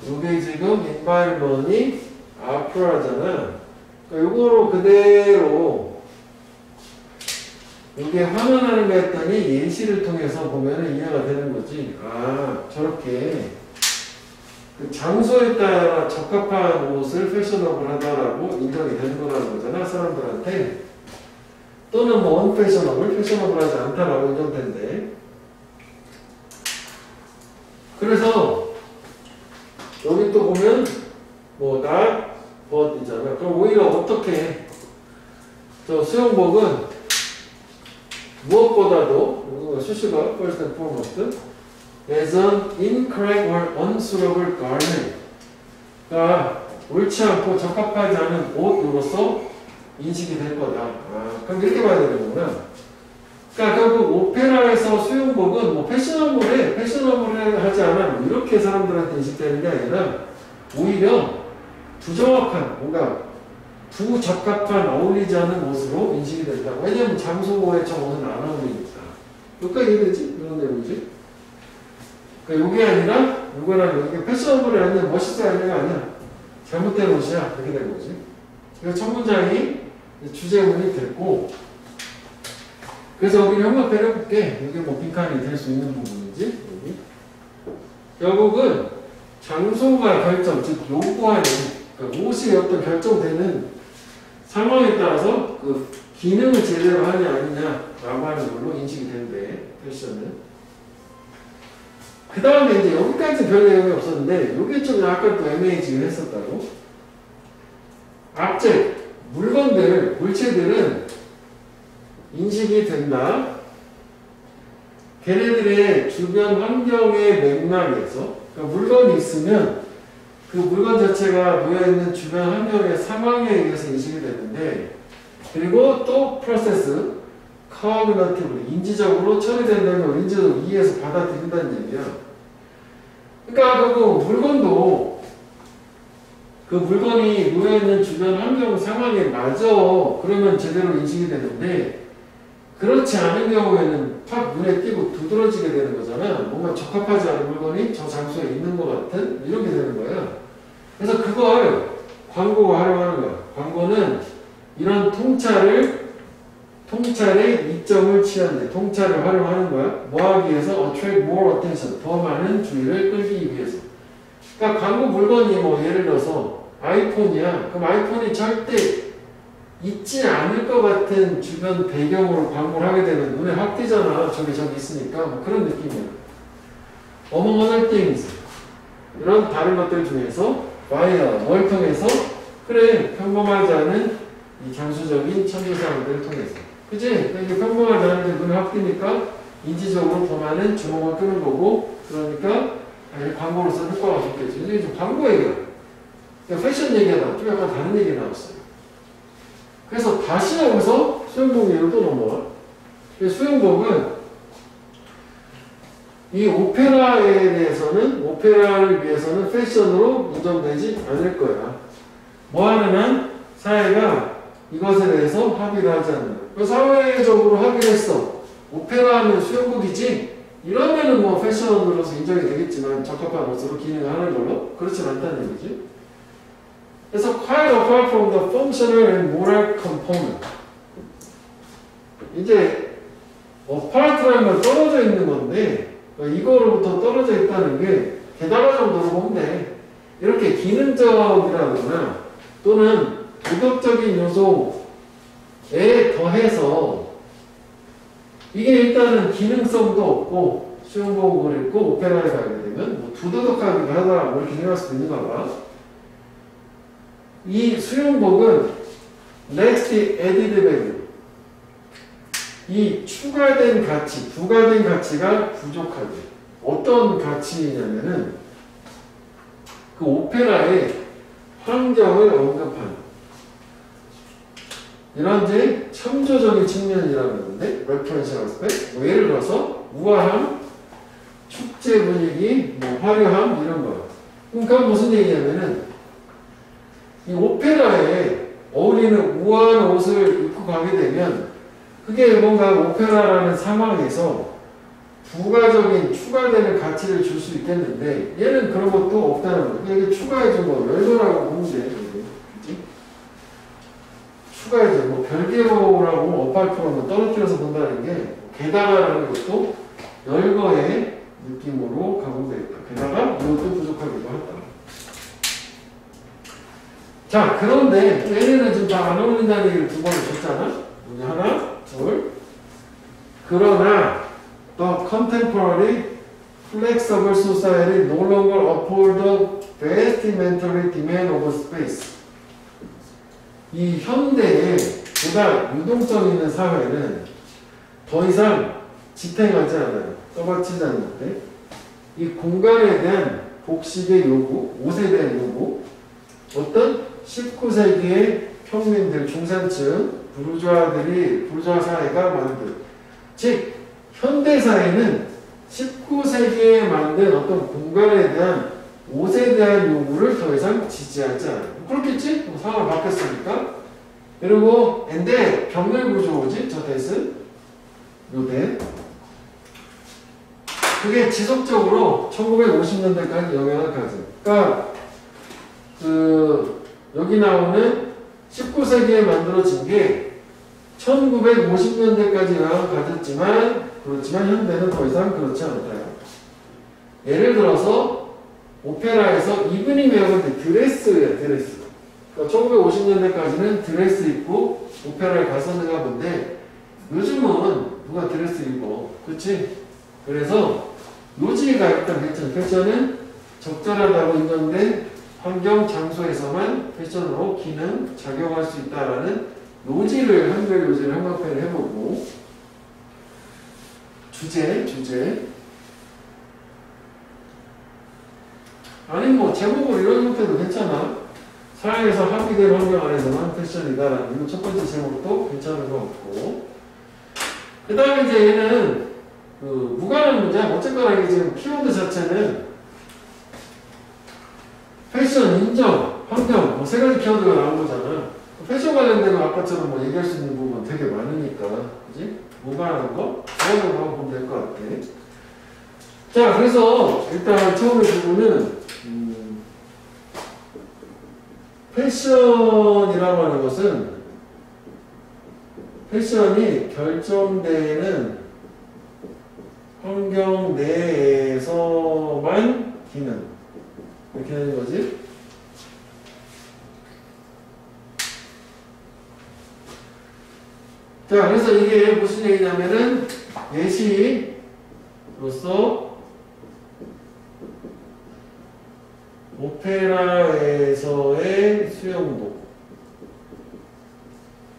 요게 지금 인바이런이 아프라잖아. 그러니까 요거로 그대로 이게 환원하는 거 했더니 예시를 통해서 보면 이해가 되는 거지. 저렇게 그 장소에 따라 적합한 옷을 패셔너블 하다라고 인정이 되는 거라는 거잖아, 사람들한테. 또는 뭐 언패셔너블, 패셔너블 하지 않다라고 인정된대. 그래서 여기 또 보면 뭐 not but 이잖아. 그럼 오히려 어떻게 저 수영복은 무엇보다도 수식어 first and foremost as an incorrect or unsuitable garment, 그러니까 옳지 않고 적합하지 않은 옷으로서 인식이 될 거다. 그럼 이렇게 봐야 되는구나. 그러니까 결국 오페라에서 수영복은 뭐 패셔너블하지 않아 뭐 이렇게 사람들한테 인식되는 게 아니라 오히려 부정확한, 뭔가 부적합한, 어울리지 않은 옷으로 인식이 된다. 왜냐면 장소에 저 옷은 안 어울리니까. 여기까지 이해되지? 이런 내용이지? 그러니까 이게 아니라 이거랑 이게 패셔너블이 아니라 멋있어야 하는 게 아니야. 잘못된 옷이야. 그렇게 된 거지. 그래서 첫 문장이 주제문이 됐고, 그래서 여기 형광펜 해볼게. 이게 뭐 빈칸이 될 수 있는 부분이지. 여기. 결국은 장소가 결정, 즉 요구하는, 그러니까 옷이 어떤 결정되는 상황에 따라서 그 기능을 제대로 하냐 아니냐라고 하는 걸로 인식이 된대, 패션은. 그 다음에 이제 여기까지 별 내용이 없었는데 이게 좀 약간 또 애매해지긴 했었다고. 악재, 물건들, 물체들은 인식이 된다. 걔네들의 주변 환경의 맥락에서, 그러니까 물건이 있으면 그 물건 자체가 놓여있는 주변 환경의 상황에 의해서 인식이 되는데, 그리고 또 프로세스, cognitively, 인지적으로 처리된다는 걸 인지적으로 이해해서 받아들인다는 얘기야. 그러니까 그 물건도 그 물건이 놓여있는 주변 환경 상황에 맞아. 그러면 제대로 인식이 되는데, 그렇지 않은 경우에는 팍 눈에 띄고 두드러지게 되는 거잖아. 뭔가 적합하지 않은 물건이 저 장소에 있는 것 같은 이렇게 되는 거야. 그래서 그걸 광고가 활용하는 거야. 광고는 이런 통찰에 이점을 취한대. 통찰을 활용하는 거야. 뭐 하기 위해서? attract more attention. 더 많은 주의를 끌기 위해서. 그러니까 광고 물건이 뭐 예를 들어서 아이폰이야. 그럼 아이폰이 절대 있지 않을 것 같은 주변 배경으로 광고를 하게 되면 눈에 확 띄잖아. 저기 있으니까. 뭐 그런 느낌이야. Among other things. 이런 다른 것들 중에서 via 뭘 통해서? 그래, 평범하지 않은 이 장수적인 천조사항들을 통해서. 그치? 그러니까 평범하지 않은데 눈에 확 띄니까 인지적으로 더 많은 주목을 끄는 거고, 그러니까 광고로서 효과가 좋겠지. 이게 좀 광고 얘기야. 그러니까 패션 얘기가 나와. 좀 약간 다른 얘기 나왔어요. 그래서 다시 여기서 수영복 예로 또 넘어와. 수영복은 이 오페라에 대해서는, 오페라를 위해서는 패션으로 인정되지 않을 거야. 뭐 하냐면 사회가 이것에 대해서 합의를 하지 않는 거야. 사회적으로 합의를 했어. 오페라 하면 수영복이지? 이러면은 뭐 패션으로서 인정이 되겠지만 적합한 옷으로 기능을 하는 걸로 그렇진 않다는 얘기지. 그래서 quite apart from the functional and moral component. 이제 apart라는 건 떨어져 있는 건데 이거로부터 떨어져 있다는 게 게다가 정도로 보면 돼. 이렇게 기능적이라거나 또는 도덕적인 요소에 더해서 이게 일단은 기능성도 없고 수영복을 입고 오페라에 가게 되면 뭐 두더덕하기도 하다 뭐 이렇게 생각할 수도 있는가 봐. 이 수영복은 next added value, 이 추가된 가치, 부가된 가치가 부족하게. 어떤 가치냐면은 그 오페라의 환경을 언급하는 이런 이제 참조적인 측면이라는 건데 referential aspect. 뭐 예를 들어서 우아함, 축제 분위기, 뭐 화려함 이런 거. 그러니까 무슨 얘기냐면은 이 오페라에 어울리는 우아한 옷을 입고 가게 되면 그게 뭔가 오페라라는 상황에서 부가적인 추가되는 가치를 줄 수 있겠는데 얘는 그런 것도 없다는 거예요. 이게 추가해준 거 열거라고 보면 돼. 그치? 추가해준 뭐 별개로라고 어팔트로는 떨어뜨려서 본다는 게 게다가라는 것도 열거의 느낌으로 가보면 되겠다. 게다가 이것도 부족하기도 하다. 자, 그런데 얘네는 지금 다 안 어울린다는 얘기를 두 번을 줬잖아. 여기 하나, 둘. 그러나 the contemporary flexible society no longer uphold the vestimentary demand of space. 이 현대의 보다 유동성 있는 사회는 더 이상 지탱하지 않아요. 떠받치지 않는데 이 공간에 대한 복식의 요구, 옷에 대한 요구, 어떤 19세기의 평민들, 중산층, 부르주아 사회가 만든, 즉 현대 사회는 19세기에 만든 어떤 공간에 대한 옷에 대한 요구를 더 이상 지지하지 않아요. 그렇겠지? 뭐 상황이 바뀌었으니까. 그리고 근데 병렬 구조지? 저 대스 요대 그게 지속적으로 1950년대까지 영향을 가져. 그러니까 여기 나오는 19세기에 만들어진 게 1950년대까지 영향을 가졌지만 그렇지만 현대는 더 이상 그렇지 않다요. 예를 들어서 오페라에서 이브닝 웨어인데 드레스예요. 드레스. 그러니까 1950년대까지는 드레스 입고 오페라에 갔었는가 본데 요즘은 누가 드레스 입어. 그치? 그래서 요지가 일단 괜찮아요. 패션은 적절하다고 인정된 환경, 장소에서만 패션으로 기능, 작용할 수 있다라는 요지를, 한글 요지를 한번편을 해보고 주제 아니 뭐 제목을 이런 형태도 괜찮아. 사회에서 합의된 환경 안에서만 패션이다라는 이거 첫 번째 제목도 괜찮은 것 같고 그 다음에 이제 얘는 무관한 문제 어쨌거나 이게 지금 키워드 자체는 패션, 인정, 환경 뭐 세 가지 키워드가 나온 거잖아. 패션 관련된 거 아까처럼 뭐 얘기할 수 있는 부분 되게 많으니까 그지? 무관한 거 좋아하는 거 보면 될 것 같아. 자 그래서 일단 처음에 부분은 패션이라고 하는 것은 패션이 결정되는 환경 내에서만 기능 이렇게 하는 거지. 자 그래서 이게 무슨 얘기냐면은 예시로서 오페라에서의 수영복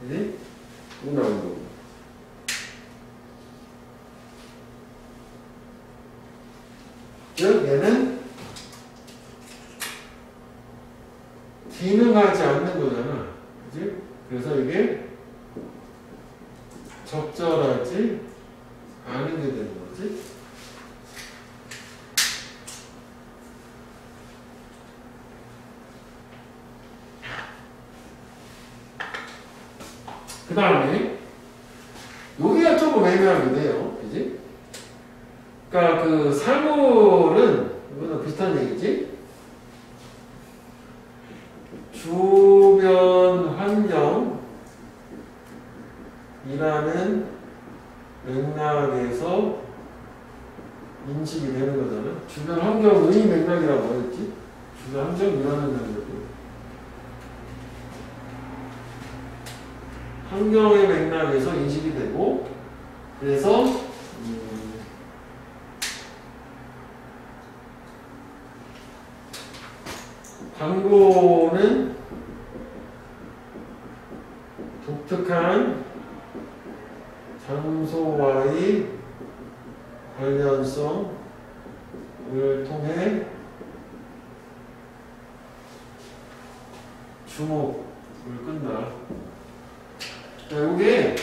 그지? 운동복 즉 얘는 기능하지 않는 거잖아 그지? 그래서 이게 적절하지 않은 게 되는 거지. 그 다음에 여기가 조금 애매하게 돼요. 그지? 그러니까 그 사물은 이거는 비슷한 얘기지. 주변 환경이라는 맥락에서 인식이 되는 거잖아. 주변 환경의 맥락이라고 했지. 주변 환경이라는 맥락이. 환경의 맥락에서 인식이 되고, 그래서 광고는 독특한 장소와의 관련성을 통해 주목을 끈다. 이게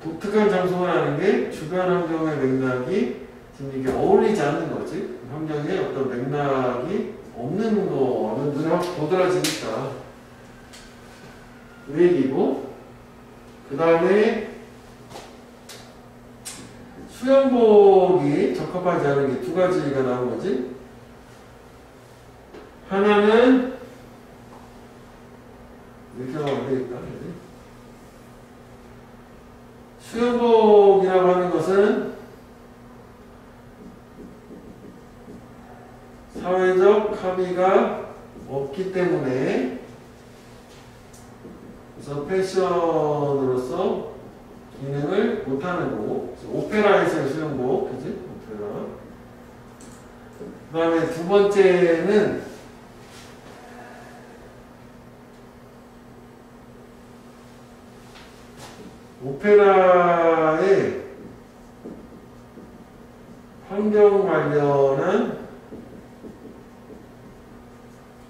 독특한 장소라는 게 주변 환경의 맥락이 지금 이게 어울리지 않는 거지. 환경에 어떤 맥락이 없는 거는 눈에 확 도드라지니까 그 얘기고, 그 다음에 수영복이 적합하지 않은 게 두 가지가 나온 거지. 하나는 이렇게 하면 안 되겠다. 수영복이라고 하는 것은 사회적 합의가 없기 때문에, 그래서 패션으로서 기능을 못하는 거고, 오페라에서의 수영복, 그지? 오페라. 그 다음에 두 번째는 오페라의 환경 관련한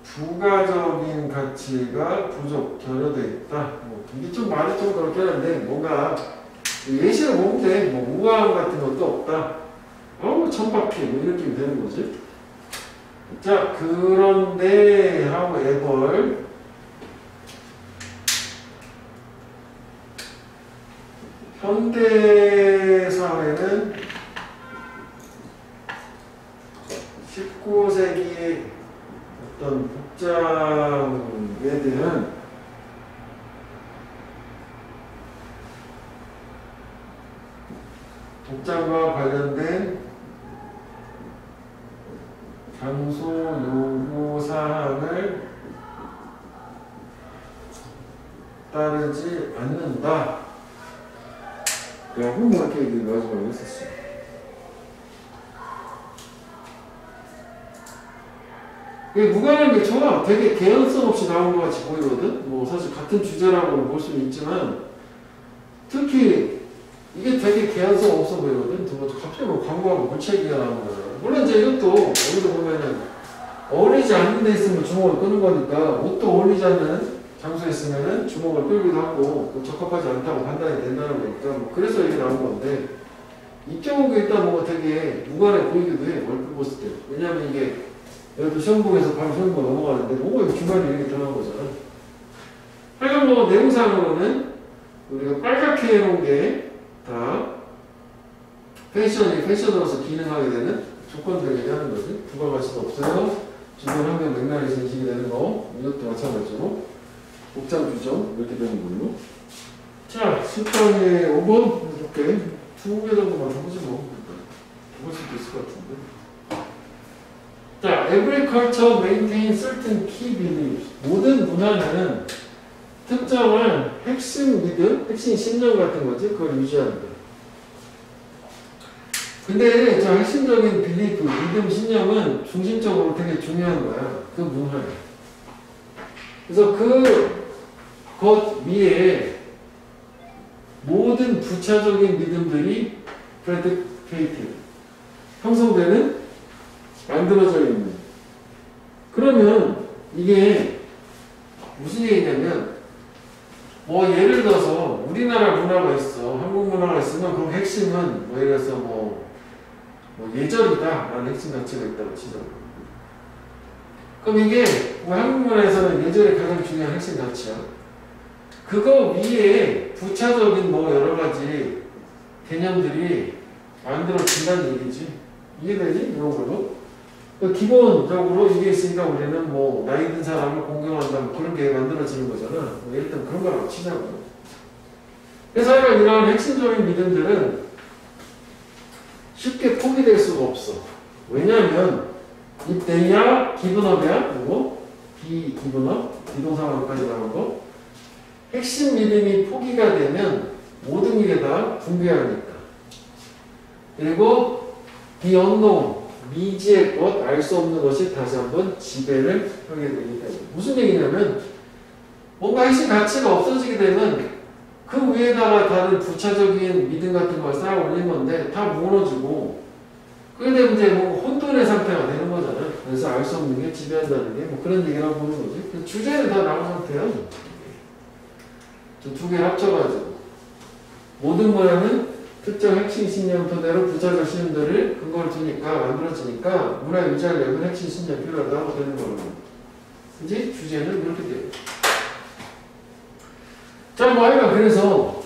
부가적인 가치가 부족, 결여되어 있다. 이게 좀 말이 좀 그렇긴 한데, 뭔가 예시를 보면 돼. 우아함 같은 것도 없다. 천박해. 이렇게 되는 거지. 자, 그런데, however, 현대사회는 19세기의 어떤 복장에 대한 복장과 관련된 장소 요구 사항을 따르지 않는다. 라고 이렇게 마지막에 했었어. 이게 무관한 게 좋아. 되게 개연성 없이 나온 것 같이 보이거든. 뭐 사실 같은 주제라고는 볼 수는 있지만, 특히 이게 되게 개연성 없어 보이거든. 갑자기 뭐 광고하고 물체기가 나오는 거잖아. 물론 이제 이것도 어디서 보면은 어울리지 않는 데 있으면 주목을 끄는 거니까, 옷도 어울리지 않는 장소에 있으면은 주목을 끌기도 하고 적합하지 않다고 판단이 된다는 거니까, 뭐 그래서 이게 나온 건데, 이 경우가 일단 뭔가 되게 무관해 보이기도 해. 얼핏 봤을 때. 왜냐면 이게 여기 시험봉에서 바로 시험봉 넘어가는데 뭐가 중간에 이렇게 들어간 거잖아. 하여간 뭐 내용상으로는 우리가 빨갛게 해놓은 게 다 패션으로서 기능하게 되는 조건들 얘기하는 거지. 부가가치도 없어요. 주변 환경 맥락에서 인식이 되는 거. 이것도 마찬가지로 복장 규정 이렇게 되는 걸로. 자, 10번에 5번 이렇게 2개 정도만 해보지 뭐. 해볼 수도 있을 것 같은데. 자, every culture maintains certain key beliefs. 모든 문화는 특정한 핵심 믿음, 핵심 신념 같은 거지. 그걸 유지한다. 근데 저 핵심적인 빌리프, 믿음, 신념은 중심적으로 되게 중요한 거야. 그 문화에. 그래서 그것 위에 모든 부차적인 믿음들이 predicated, 형성되는, 만들어져 있는. 그러면 이게 무슨 얘기냐면, 뭐 예를 들어서 우리나라 문화가 있어. 한국 문화가 있으면 그 핵심은 뭐 예를 들어서 뭐 예절이다 라는 핵심 가치가 있다고 치죠. 그럼 이게 뭐 한국 문화에서는 예절이 가장 중요한 핵심 가치야. 그거 위에 부차적인 뭐 여러 가지 개념들이 만들어진다는 얘기지. 이해되지? 이런 걸로. 그러니까 기본적으로 이게 있으니까 우리는 뭐 나이 든 사람을 공경한다면 그런 게 만들어지는 거잖아. 뭐 일단 그런 거라고 치자고. 그래서 이런 핵심적인 믿음들은 쉽게 포기될 수가 없어. 왜냐하면 입대야 기분업이야. 그리고 비기분업, 비동사관까지 나온 거. 핵심 믿음이 포기가 되면 모든 게 다 붕괴하니까. 그리고 비언노운, 미지의 것, 알 수 없는 것이 다시 한번 지배를 하게 되기 때문에. 무슨 얘기냐면 뭔가 핵심 가치가 없어지게 되면 그 위에다가 다른 부차적인 믿음 같은 걸 쌓아 올린 건데 다 무너지고 그게 되면 이제 뭐 혼돈의 상태가 되는 거잖아. 그래서 알 수 없는 게 지배한다는 게 뭐 그런 얘기라고 보는 거지. 그 주제는 다 나온 상태야. 저 두 개 합쳐가지고 모든 모양은 특정 핵심 신념 토대로 부차적 신념들을 근거를 두니까 만들어지니까 문화 유지하려면 핵심 신념 필요하다고 되는 거예요. 이제 주제는 이렇게 돼요. 자, 뭐 하여간 그래서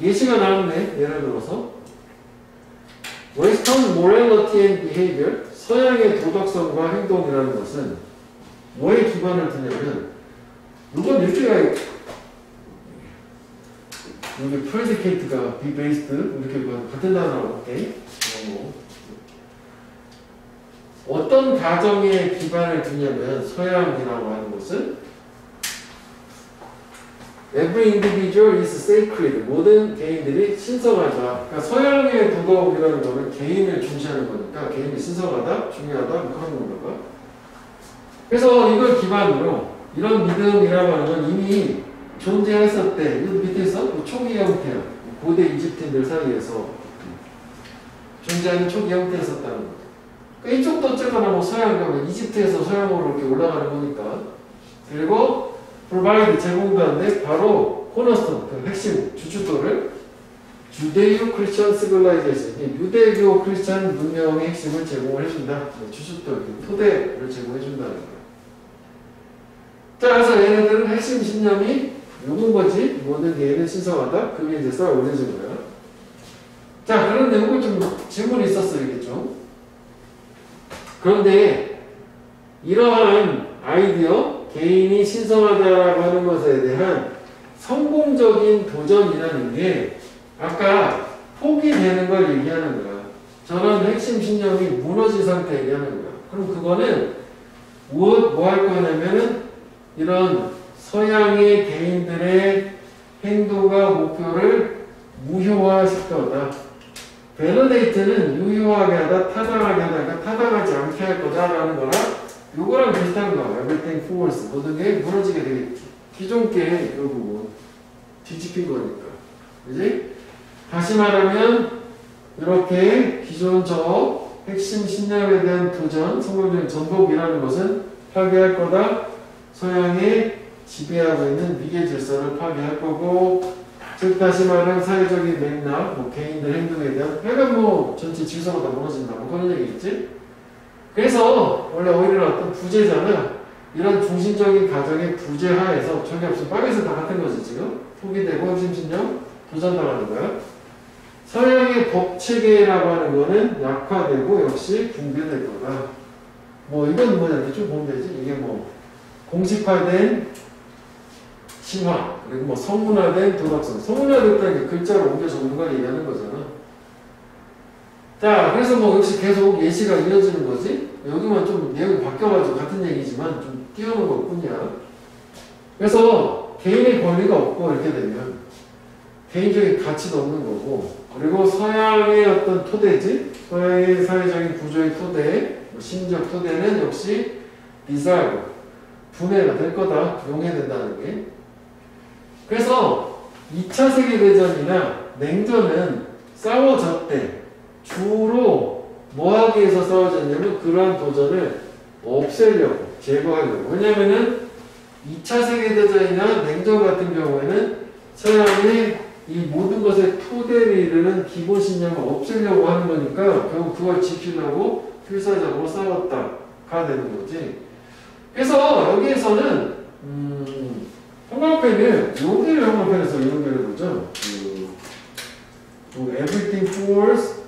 예시가 나왔네. 예를 들어서 Western morality and behavior, 서양의 도덕성과 행동이라는 것은 뭐에 기반을 두냐면 이건 이렇게 여기 predicate가 be based 이렇게 같은 단어로 오케이? 어떤 가정에 기반을 두냐면 서양이라고 하는 것은 Every individual is sacred. 모든 개인들이 신성하다. 그러니까 서양의 도덕이라는 거는 개인을 중시하는 거니까 개인이 신성하다, 중요하다 그런 건가. 그래서 이걸 기반으로 이런 믿음이라고 하는 건 이미 존재했었대. 이 밑에서 초기 형태야. 고대 이집트인들 사이에서 존재하는 초기 형태였었다는 거. 그러니까 이쪽도 어쨌거나 뭐 서양 가면 이집트에서 서양으로 이렇게 올라가는 거니까. 그리고 provide 제공자인데 바로 코너스톤 그 핵심 주춧돌을 주데이오 크리스천 시빌라이제이션 유대교 크리스천 문명의 핵심을 제공을 해준다. 주춧돌 토대를 제공해준다는 거야. 자, 그래서 얘네들은 핵심 신념이 요건 거지. 모든 개인은 신성하다. 그게 이제 쌓아 올려진 거야. 자, 그런데 요거 좀 질문이 있었어, 이게 좀. 그런데 이러한 아이디어, 개인이 신성하다라고 하는 것에 대한 성공적인 도전이라는 게 아까 포기되는 걸 얘기하는 거야. 저런 핵심 신념이 무너진 상태 얘기하는 거야. 그럼 그거는 뭐 할 거냐면은 이런 서양의 개인들의 행동과 목표를 무효화시켰다. 밸리데이트는 유효하게 하다, 타당하게 하다, 그러니까 타당하지 않게 할 거다라는 거랑 요거랑 비슷한 거야. Everything falls. 모든 게 무너지게 되겠지. 기존 게 결국은 뒤집힌 거니까. 그지? 다시 말하면 이렇게 기존 저 핵심 신념에 대한 도전, 성공적인 전복이라는 것은 파괴할 거다. 서양의 지배하고 있는 미개 질서를 파괴할 거고, 즉 다시 말하면 사회적인 맥락, 뭐 개인들 행동에 대한 약간 뭐 전체 질서가 다 무너진다. 뭐 그런 얘기겠지? 그래서 원래 오히려 어떤 부재잖아. 이런 중심적인 가정의 부재하에서 저게 없으면 빵에서 다 같은 거지 지금. 포기되고 핵심 신념 도전당하는 거야. 서양의 법 체계라고 하는 거는 약화되고 역시 붕괴될 거다. 뭐 이건 뭐냐 좀 보면 되지. 이게 뭐 공식화된 신화 그리고 뭐 성문화된 도덕성. 성문화됐다는 게 글자로 옮겨 적는 걸 얘기하는 거잖아. 자, 그래서 뭐 역시 계속 예시가 이어지는 거지. 여기만 좀 내용이 바뀌어가지고 같은 얘기지만 좀 띄우는 것 뿐이야. 그래서 개인의 권리가 없고 이렇게 되면 개인적인 가치도 없는 거고, 그리고 서양의 어떤 토대지, 서양의 사회적인 구조의 토대, 심지어 토대는 역시 dissolve, 분해가 될 거다. 용해된다는 게. 그래서 2차 세계대전이나 냉전은 싸워졌대. 주로 뭐 하기 위해서 싸워졌냐면 그러한 도전을 없애려고, 제거하려고. 왜냐면은 2차 세계대전이나 냉전 같은 경우에는 서양의 이 모든 것의 토대를 이루는 기본 신념을 없애려고 하는 거니까 결국 그걸 지키려고 필사적으로 싸웠다가 되는 거지. 그래서 여기에서는 형광펜을 여기를 형광펜에서 연결해 보죠. Everything falls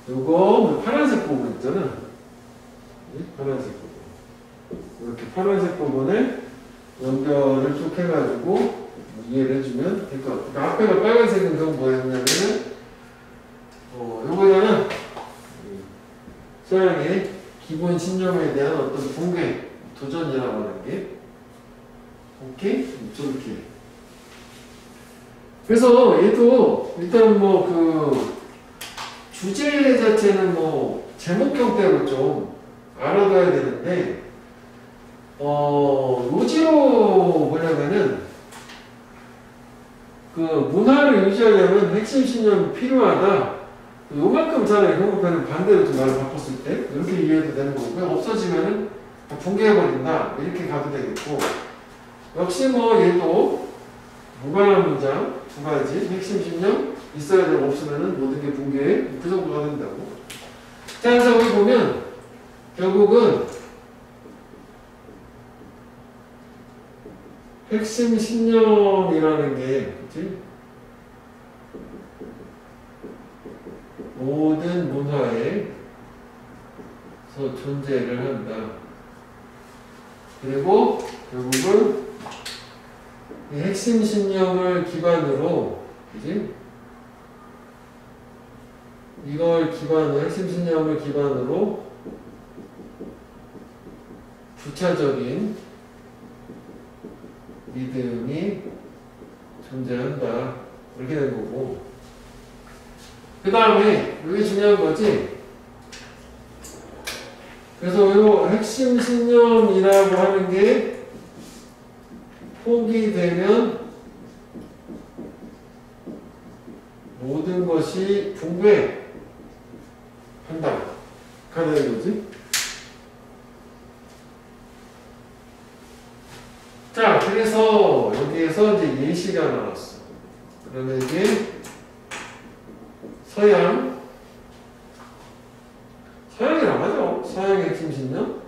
요거 파란색 부분 있잖아. 이 파란색 부분. 이렇게 파란색 부분에 연결을 쭉 해가지고 이해를 해주면 될 것 같아. 그러니까 앞에가 빨간색은 그건 뭐였냐면은 요거는 서양의 기본 신념에 대한 어떤 붕괴, 도전이라고 하는 게 오케이? 저렇게. 그래서 얘도 일단 뭐 그 주제 자체는 뭐 제목형대로 좀 알아둬야 되는데 요지로 뭐냐면은 그 문화를 유지하려면 핵심 신념이 필요하다. 요만큼 차라리 형법에는 반대로 좀 말을 바꿨을 때 이렇게 이해해도 되는 거고요. 없어지면은 붕괴해버린다. 이렇게 가도 되겠고 역시 뭐 얘도 무관한 문장 두 가지 핵심 신념 있어야 되고 없으면은 모든 게 붕괴해 그 정도가 된다고. 자, 그래서 여기 보면 결국은 핵심 신념이라는 게 그치? 모든 문화에서 존재를 한다. 그리고 결국은 이 핵심 신념을 기반으로 그치? 이걸 기반으로 핵심 신념을 기반으로 부차적인 믿음이 존재한다. 이렇게 된 거고. 그 다음에 이게 중요한 거지. 그래서 이 핵심 신념이라고 하는 게 포기되면 모든 것이 붕괴한다. 가능한 거지. 자, 그래서 여기에서 이제 예시가 나왔어. 그러면 이게 서양이라고 하죠. 서양의 핵심 신념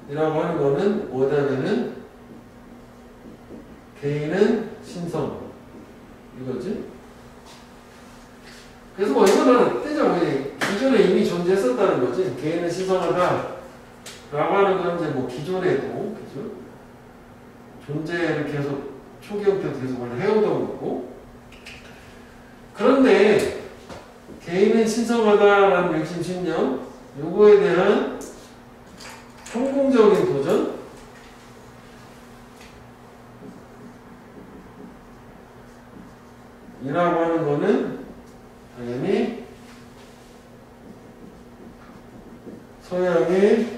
이라고 하는 거는 뭐냐면은 개인은 신성 이거지. 그래서 뭐 이거는 뜨죠. 기존에 이미 존재했었다는 거지. 개인은 신성하다 라고 하는 건 이제 뭐 기존에도 그죠? 존재를 계속 초기 형태도 계속 원래 해오던 거고. 그런데 개인은 신성하다라는 핵심 신념 요거에 대한 성공적인 도전 이라고 하는 거는 당연히 서양의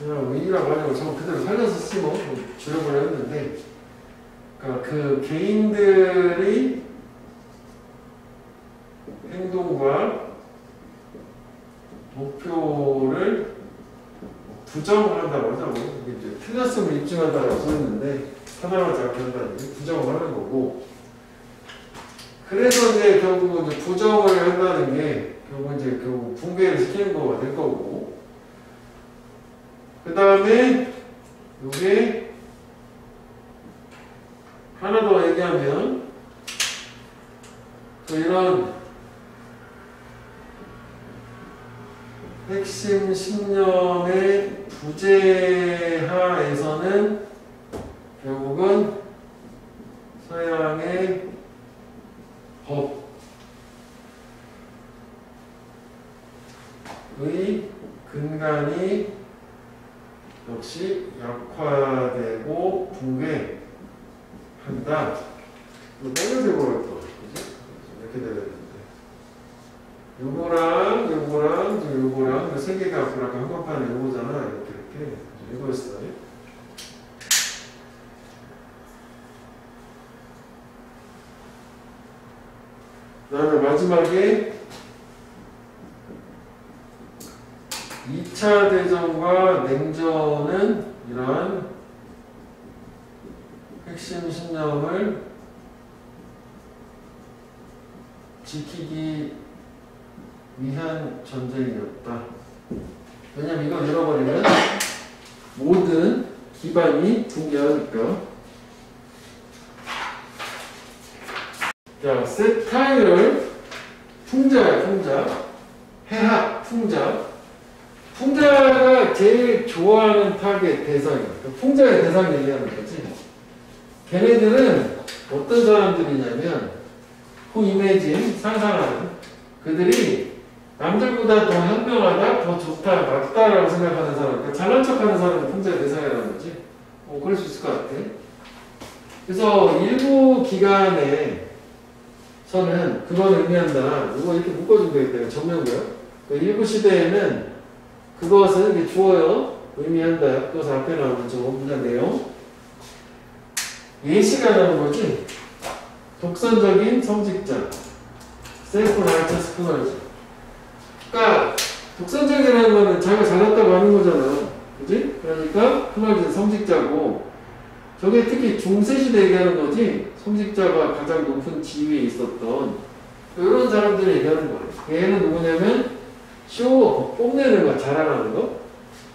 그냥 의의라고 하려고 저 그대로 살려서 쓰지 뭐 줄여버려 했는데 그러니까 그 개인들이 행동과 목표를 부정한다고 하자고 이게 이제 틀렸음을 입증한다고 써있는데 하나만 생각한다는 게 부정을 하는 거고 그래서 이제 결국 이제 부정을 한다는 게 결국 붕괴를 시키는 거가 될 거고 그 다음에 요게 하나 더 얘기하면 또 이런 핵심 신념의 부재하에서는 결국은 서양의 법의 근간이 역시 약화되고 붕괴한다. 이거 빨간색으로 할 거. 그지? 이렇게 돼야 되는데. 요거랑 세 개가 앞으로 아까 한번판에 요거잖아. 이렇게. 이거였어요. 그 다음에 마지막에 2차 대전과 냉전은 이러한 핵심 신념을 지키기 위한 전쟁이었다. 왜냐면 이걸 잃어버리면 모든 기반이 붕괴하니까. 자, 세타이를 풍자야, 풍자. 해학, 풍자. 풍자가 제일 좋아하는 타겟 대상이야. 풍자의 대상 얘기하는 거지. 걔네들은 어떤 사람들이냐면, who imagine, 상상하는, 그들이 남들보다 더 현명하다, 더 좋다, 낫다라고 생각하는 사람, 그러니까 잘난 척하는 사람이 풍자의 대상이라는 거지. 그럴 수 있을 것 같아. 그래서 일부 기간에 저는 그건 의미한다. 이거 이렇게 묶어준 거예요. 전면고요. 그 일부 시대에는 그것은 이게 주어요. 의미한다. 그것은 앞에 나오는 저 문장 내용. 예시가 나오는 거지. 독선적인 성직자. self-righteous plural. 그러니까 독선적이라는 거는 자기가 잘났다고 하는 거잖아. 그지? 그러니까 plural 성직자고 저게 특히 중세시대 얘기하는 거지. 성직자가 가장 높은 지위에 있었던 이런 사람들을 얘기하는 거예요. 얘는 누구냐면 쇼, 뽐내는 거, 자랑하는 거.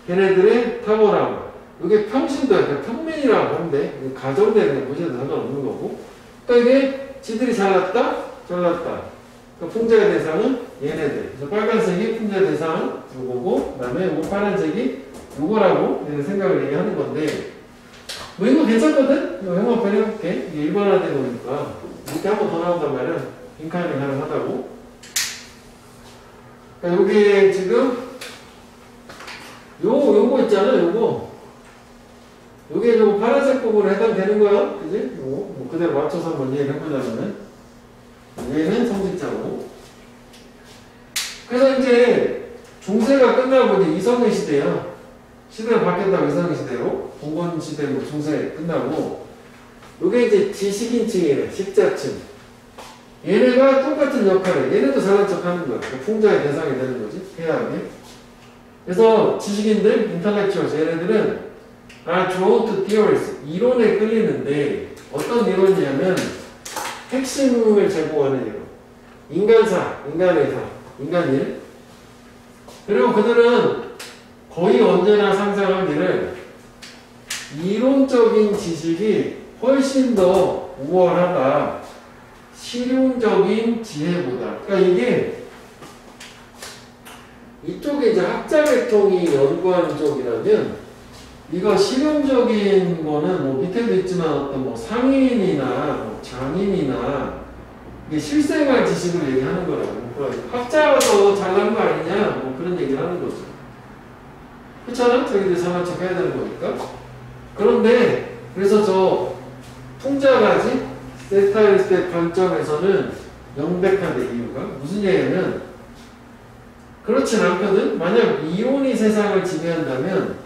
걔네들의 탁월함. 이게 평신도 약간 평민이라고 하는데 가정되는 거 보셔도 상관없는 거고. 그러니까 이게 지들이 잘났다? 잘났다. 그러니까 풍자의 대상은 얘네들. 그래서 빨간색이 풍자의 대상 요거고 그 다음에 파란색이 요거라고 생각을 얘기하는 건데 뭐 이거 괜찮거든? 이거 형만 해볼게. 이게 일반화된 거니까 이렇게 한 번 더 나온단 말이야. 빈칸이 가능하다고. 그러니까 요게 지금 요거 있잖아. 요게 요거 파란색 부분에 해당되는 거야. 그지? 요거 뭐 그대로 맞춰서 한번 이해를 해보자면은 얘는 성직자고. 그래서 이제 중세가 끝나고 이제 이성의 시대야. 시대가 바뀌었다고 이성의 시대로. 봉건 시대로 중세 끝나고. 요게 이제 지식인층이래. 식자층. 얘네가 똑같은 역할을, 얘네도 잘난 척 하는 거야. 풍자의 대상이 되는 거지. 해야하게. 그래서 지식인들, 인터렉츄얼, 얘네들은 drawn to theories. 이론에 끌리는데, 어떤 이론이냐면, 핵심을 제공하는 이론. 인간사, 인간의 사, 인간일. 그리고 그들은 거의 언제나 상상하기를 이론적인 지식이 훨씬 더 우월하다. 실용적인 지혜보다. 그러니까 이게 이쪽에 이제 학자 계통이 연구하는 쪽이라면 이거 실용적인 거는 뭐 밑에도 있지만 어떤 뭐 상인이나 뭐 장인이나 이게 실생활 지식을 얘기하는 거라고. 그러니까 학자가 더 잘난 거 아니냐 뭐 그런 얘기를 하는 거죠. 그렇잖아? 저기들 잘난 척 해야 되는 거니까. 그런데 그래서 저 풍자가지 세타리스트의 관점에서는 명백하대. 이유가 무슨 얘기냐면 그렇진 않거든. 만약 이론이 세상을 지배한다면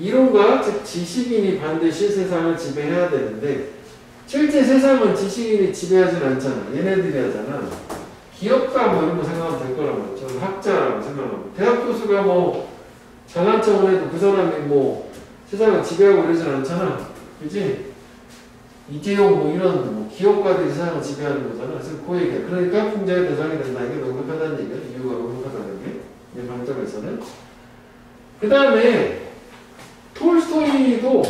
이론과 즉 지식인이 반드시 세상을 지배해야 되는데 실제 세상은 지식인이 지배하진 않잖아. 얘네들이 하잖아. 기업가 뭐 이런 거 생각하면 될 거란 말이야. 저는 학자라고 생각하고 대학 교수가 뭐 잘난 척을 해도 그 사람이 뭐 세상을 지배하고 그러진 않잖아. 그지? 이재용 뭐 이런 뭐 기업가들이 세상을 지배하는 거잖아. 그래서 그 얘기야. 그러니까 풍자의 대상이 된다. 이게 명백하다는 얘기야. 이유가 명백하다는 게. 이 관점에서는. 그 다음에 톨스토이도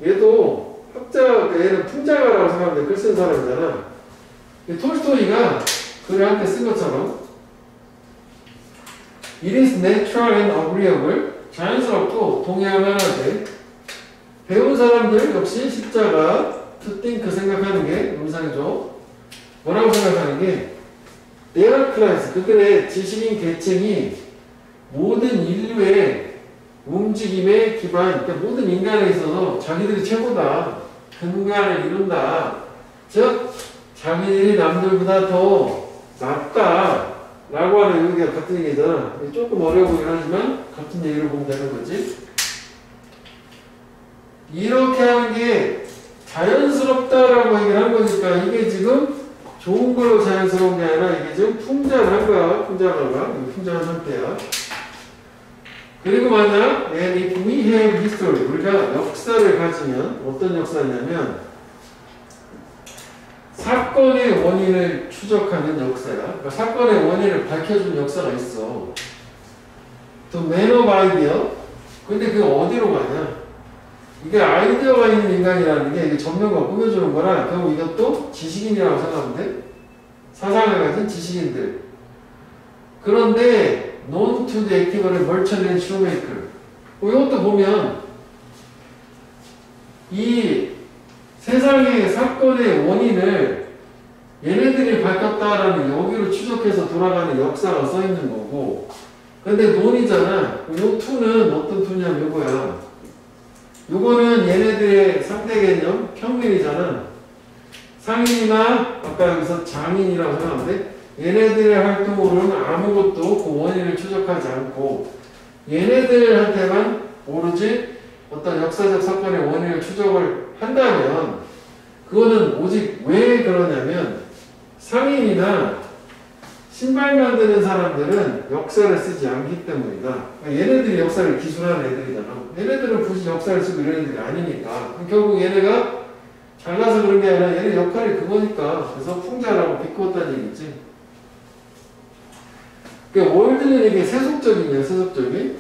얘도 학자, 얘는 풍자가라고 생각하는데 글 쓴 사람이잖아. 톨스토이가 글을 한테 쓴 것처럼 It is natural and agreeable. 자연스럽고 동의할만하대. 배운 사람들 역시 십자가 to think 생각하는 게 음상이죠. 뭐라고 생각하는 게 their class 그들의 지식인 계층이 모든 인류의 움직임의 기반, 그러니까 모든 인간에 있어서 자기들이 최고다. 근간을 이룬다. 즉 자기들이 남들보다 더 낫다. 라고 하는 얘기가 같은 얘기잖아. 조금 어려워 보이긴 하지만 같은 얘기를 보면 되는 거지. 이렇게 하는 게 자연스럽다라고 얘기를 한 거니까 이게 지금 좋은 걸로 자연스러운 게 아니라 이게 지금 풍자를 한 거야. 풍자가. 이거 풍자한 상태야. 그리고 만약 and if we have history 우리가 역사를 가지면 어떤 역사냐면 사건의 원인을 추적하는 역사야. 그러니까 사건의 원인을 밝혀준 역사가 있어. 또 man of idea. 근데 그게 어디로 가냐? 이게 아이디어가 있는 인간이라는 게 이게 전면과 꾸며주는 거라 결국 이것도 지식인이라고 생각하면 돼. 사상을 가진 지식인들. 그런데 known to the actively merchant and shoemaker. 이것도 보면 이 세상의 사건의 원인을 얘네들이 밝혔다라는 여기로 추적해서 돌아가는 역사가 써 있는 거고, 근데 논이잖아. 요 투는 어떤 투냐면 요거야. 요거는 얘네들의 상대 개념 평민이잖아. 상인이나 아까 여기서 장인이라고 생각하는데 얘네들의 활동으로는 아무것도 그 원인을 추적하지 않고 얘네들한테만 오로지 어떤 역사적 사건의 원인을 추적을 한다면 그거는 오직 왜 그러냐면 상인이나 신발 만드는 사람들은 역사를 쓰지 않기 때문이다. 그러니까 얘네들이 역사를 기술하는 애들이잖아. 얘네들은 굳이 역사를 쓰고 이런 애들이 아니니까. 결국 얘네가 잘나서 그런 게 아니라 얘네 역할이 그거니까. 그래서 풍자라고 비꼬았다는 얘기지. 그러니까 월드는 이게 세속적이냐, 세속적인.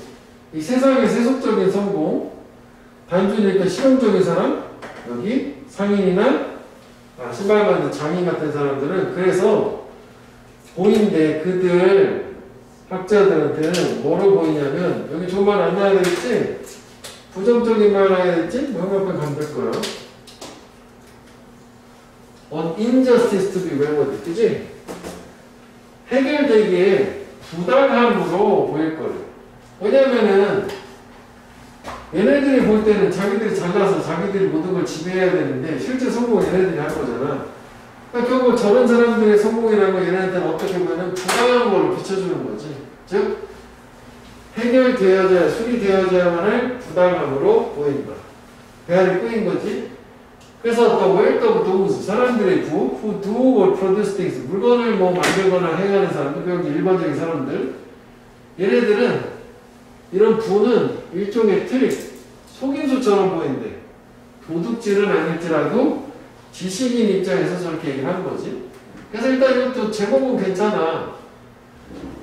이 세상의 세속적인 성공, 단순히 그러니까 실용적인 사람, 여기 상인이나 신발 만드는 장인 같은 사람들은 그래서 보이는데 그들 학자들한테는 뭐로 보이냐면 여기 좋은 말 안 나와야 되겠지? 부정적인 말 해야 되겠지? 뭐 몇 번 감될 거야. On injustice to be waived. 그치? 해결되기에 부당함으로 보일 거예요. 왜냐면은 얘네들이 볼 때는 자기들이 잘나서 자기들이 모든 걸 지배해야 되는데 실제 성공은 얘네들이 할 거잖아. 그러니까 결국 저런 사람들의 성공이라는 건 얘네들은 어떻게 보면 부당한 걸로 비춰주는 거지. 즉 해결되어져야 수리되어져야만 할 부당함으로 보인다. 배알이 꼬인 거지. 그래서 the wealth of those 사람들의 부 who do or produce things 물건을 뭐 만들거나 해가는 사람들 그냥 일반적인 사람들 얘네들은 이런 부는 일종의 트릭 속임수처럼 보이는데 도둑질은 아닐지라도 지식인 입장에서 저렇게 얘기를 하는 거지. 그래서 일단 이것도 제목은 괜찮아.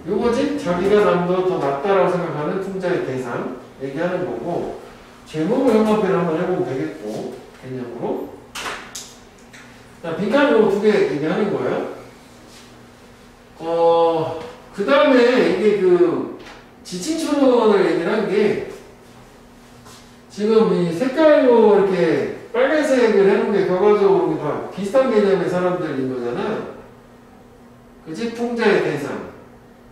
요거지 자기가 남보다 더 낫다라고 생각하는 풍자의 대상 얘기하는 거고 제목을 형합회를 한번 해보면 되겠고 개념으로. 자, 빈칸으로 두 개 얘기하는 거예요. 그 다음에 이게 그 지칭초론을 얘기를 한 게 지금 이 색깔로 이렇게 빨간색을 해놓은 게 결과적으로 다 비슷한 개념의 사람들인 거잖아. 그치? 풍자의 대상.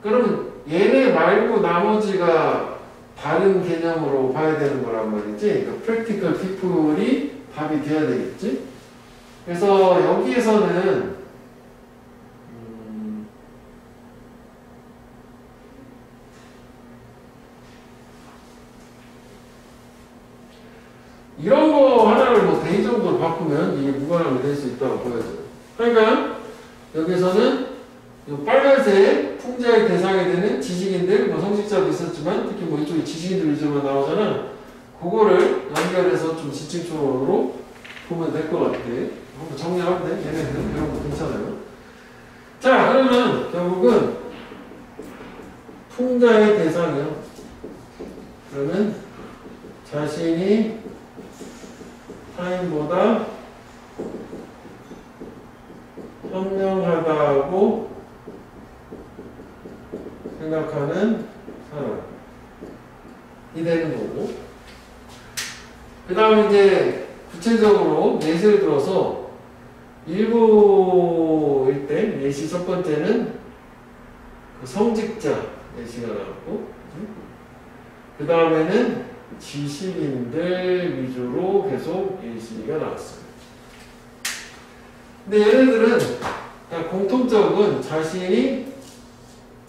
그러면 얘네 말고 나머지가 다른 개념으로 봐야 되는 거란 말이지. 그러니까 practical people이 답이 돼야 되겠지? 그래서 여기에서는 이런 거 하나를 뭐 대의 정도로 바꾸면 이게 무관함이 될 수 있다고 보여져요. 그러니까 여기서는 이 빨간색 풍자의 대상이 되는 지식인들, 뭐 성직자도 있었지만 특히 뭐 이쪽에 지식인들 위주로 나오잖아. 그거를 연결해서 좀 지칭초로 보면 될 것 같아. 한번 정리하면 돼. 얘네들은 이런 거 괜찮아요. 자, 그러면 결국은 풍자의 대상이요. 그러면 자신이 타인보다 현명하다고 생각하는 사람이 되는 거고, 그 다음에 이제 구체적으로 예시를 들어서 일부일 때 예시 첫 번째는 그 성직자 예시가 나왔고, 그 다음에는 지식인들 위주로 계속 예시가 나왔어요. 근데 얘네들은 공통적은 자신이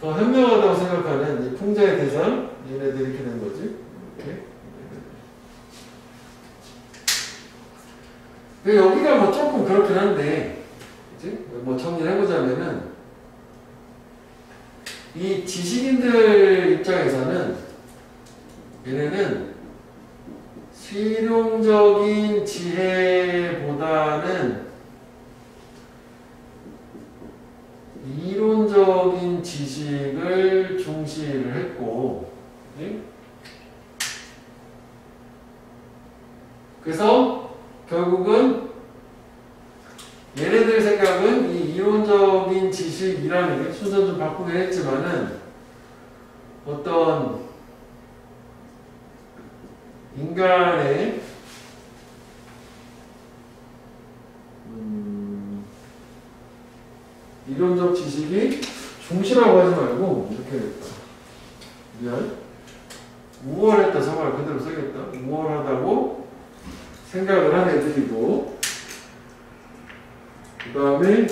더 현명하다고 생각하는 이 풍자의 대상, 얘네들이 이렇게 된 거지. 이렇게. 여기가 뭐 조금 그렇긴 한데, 그치? 뭐 정리를 해보자면은, 이 지식인들 입장에서는 얘네는 실용적인 지혜보다는 이론적인 지식을 중시를 했고, 네? 그래서 결국은 얘네들 생각은 이 이론적인 지식이라는 게 순서 좀 바꾸긴 했지만은 어떤 인간의 이론적 지식이 중시라고 하지 말고 이렇게 미안 우월했다 사과를 그대로 써야겠다. 우월하다고 생각을 한 애들이고 그 다음에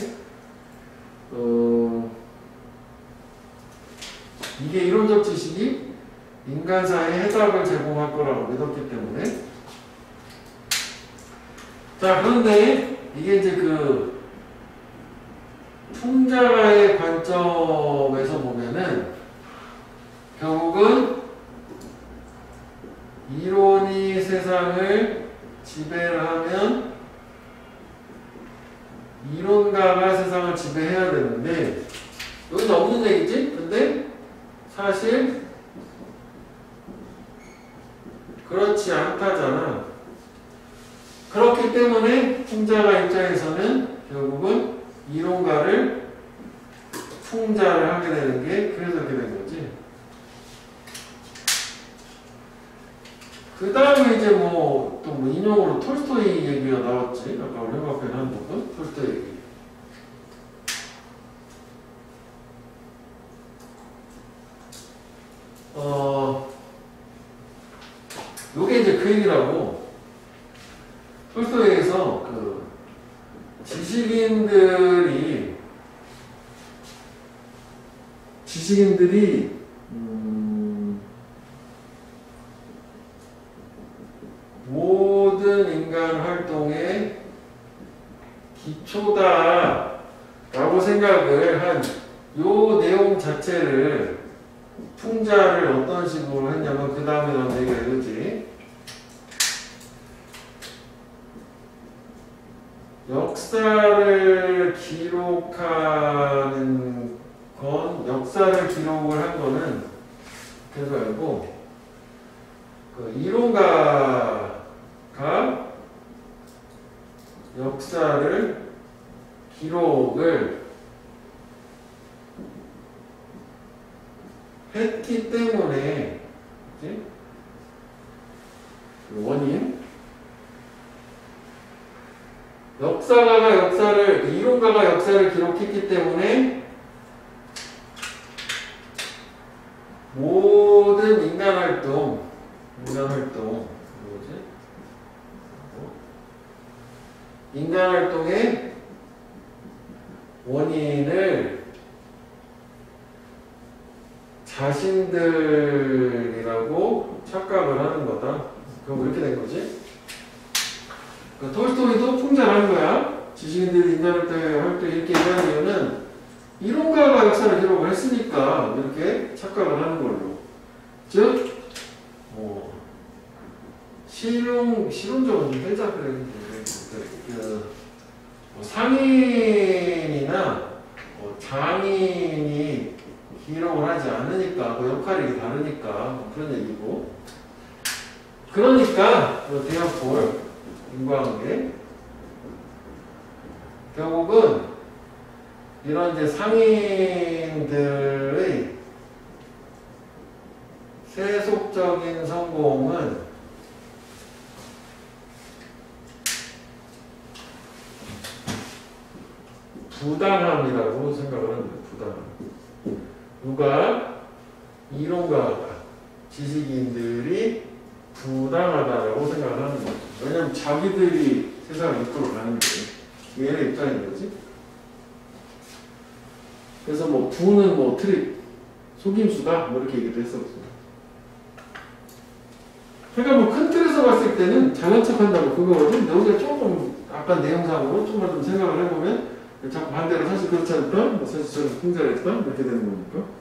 이게 이론적 지식이 인간사에 해답을 제공할 거라고 믿었기 때문에 자 그런데 이게 이제 그 풍자가의 관점에서 보면은 결국은 이론이 세상을 지배를 하면 이론가가 세상을 지배해야 되는데 여기서 없는 얘기지? 근데 사실 그렇지 않다잖아. 그렇기 때문에 풍자가 입장에서는 결국은 이론가를 풍자를 하게 되는 게 그래서 그렇게 된 거지. 그 다음에 이제 뭐 또 뭐 인용으로 톨스토이 얘기가 나왔지. 아까 우리 앞에 한 부분 톨스토이 얘기. 요게 이제 그 얘기라고. 톨스토이에서 그 지식인들이 모든 인간 활동의 기초다 라고 생각을 한 요 내용 자체를 풍자를 어떤 식으로 했냐면 그 다음에 나온 얘기가 이거지. 역사를 기록하는 건 역사를 기록을 한 거는 그래서 알고 그 이론가가 역사를 기록을 했기 때문에 그치? 그 원인 이론가가 역사를 기록했기 때문에 모든 인간 활동 뭐지? 인간 활동의 원인을 자신들이라고 착각을 하는 거다. 그럼 이렇게 된 거지? 그러니까 톨스토이도 풍자를 한 거야. 지식인들이 인간 활동 이렇게 얘기하는 이유는 이론가가 역사를 기록을 했으니까 이렇게 착각을 하는 걸로. 즉, 실용적으로 좀 빼자 그래. 상인이나 장인이 기록을 하지 않으니까 그 역할이 다르니까 그런 얘기고. 그러니까 대역볼 인과관계 결국은 이런 이제 상인들의 세속적인 성공은 부당함이라고 생각을 합니다. 부당함. 누가? 이론가가 지식인들이 부당하다라고 생각을 하는 거죠. 왜냐면 자기들이 세상을 이끌어 가는 게 얘네 입장인 거지. 그래서 뭐 부는 뭐 트릭, 속임수다 뭐 이렇게 얘기도 했었어요. 그러니까 뭐 큰 틀에서 봤을 때는 잘난 척한다고 그거거든. 근데 우리가 조금 아까 내용상으로 조금만 좀 생각을 해보면 자꾸 반대로 사실 그렇지 않다? 뭐 사실 저는 풍자를 했다? 이렇게 되는 거니까.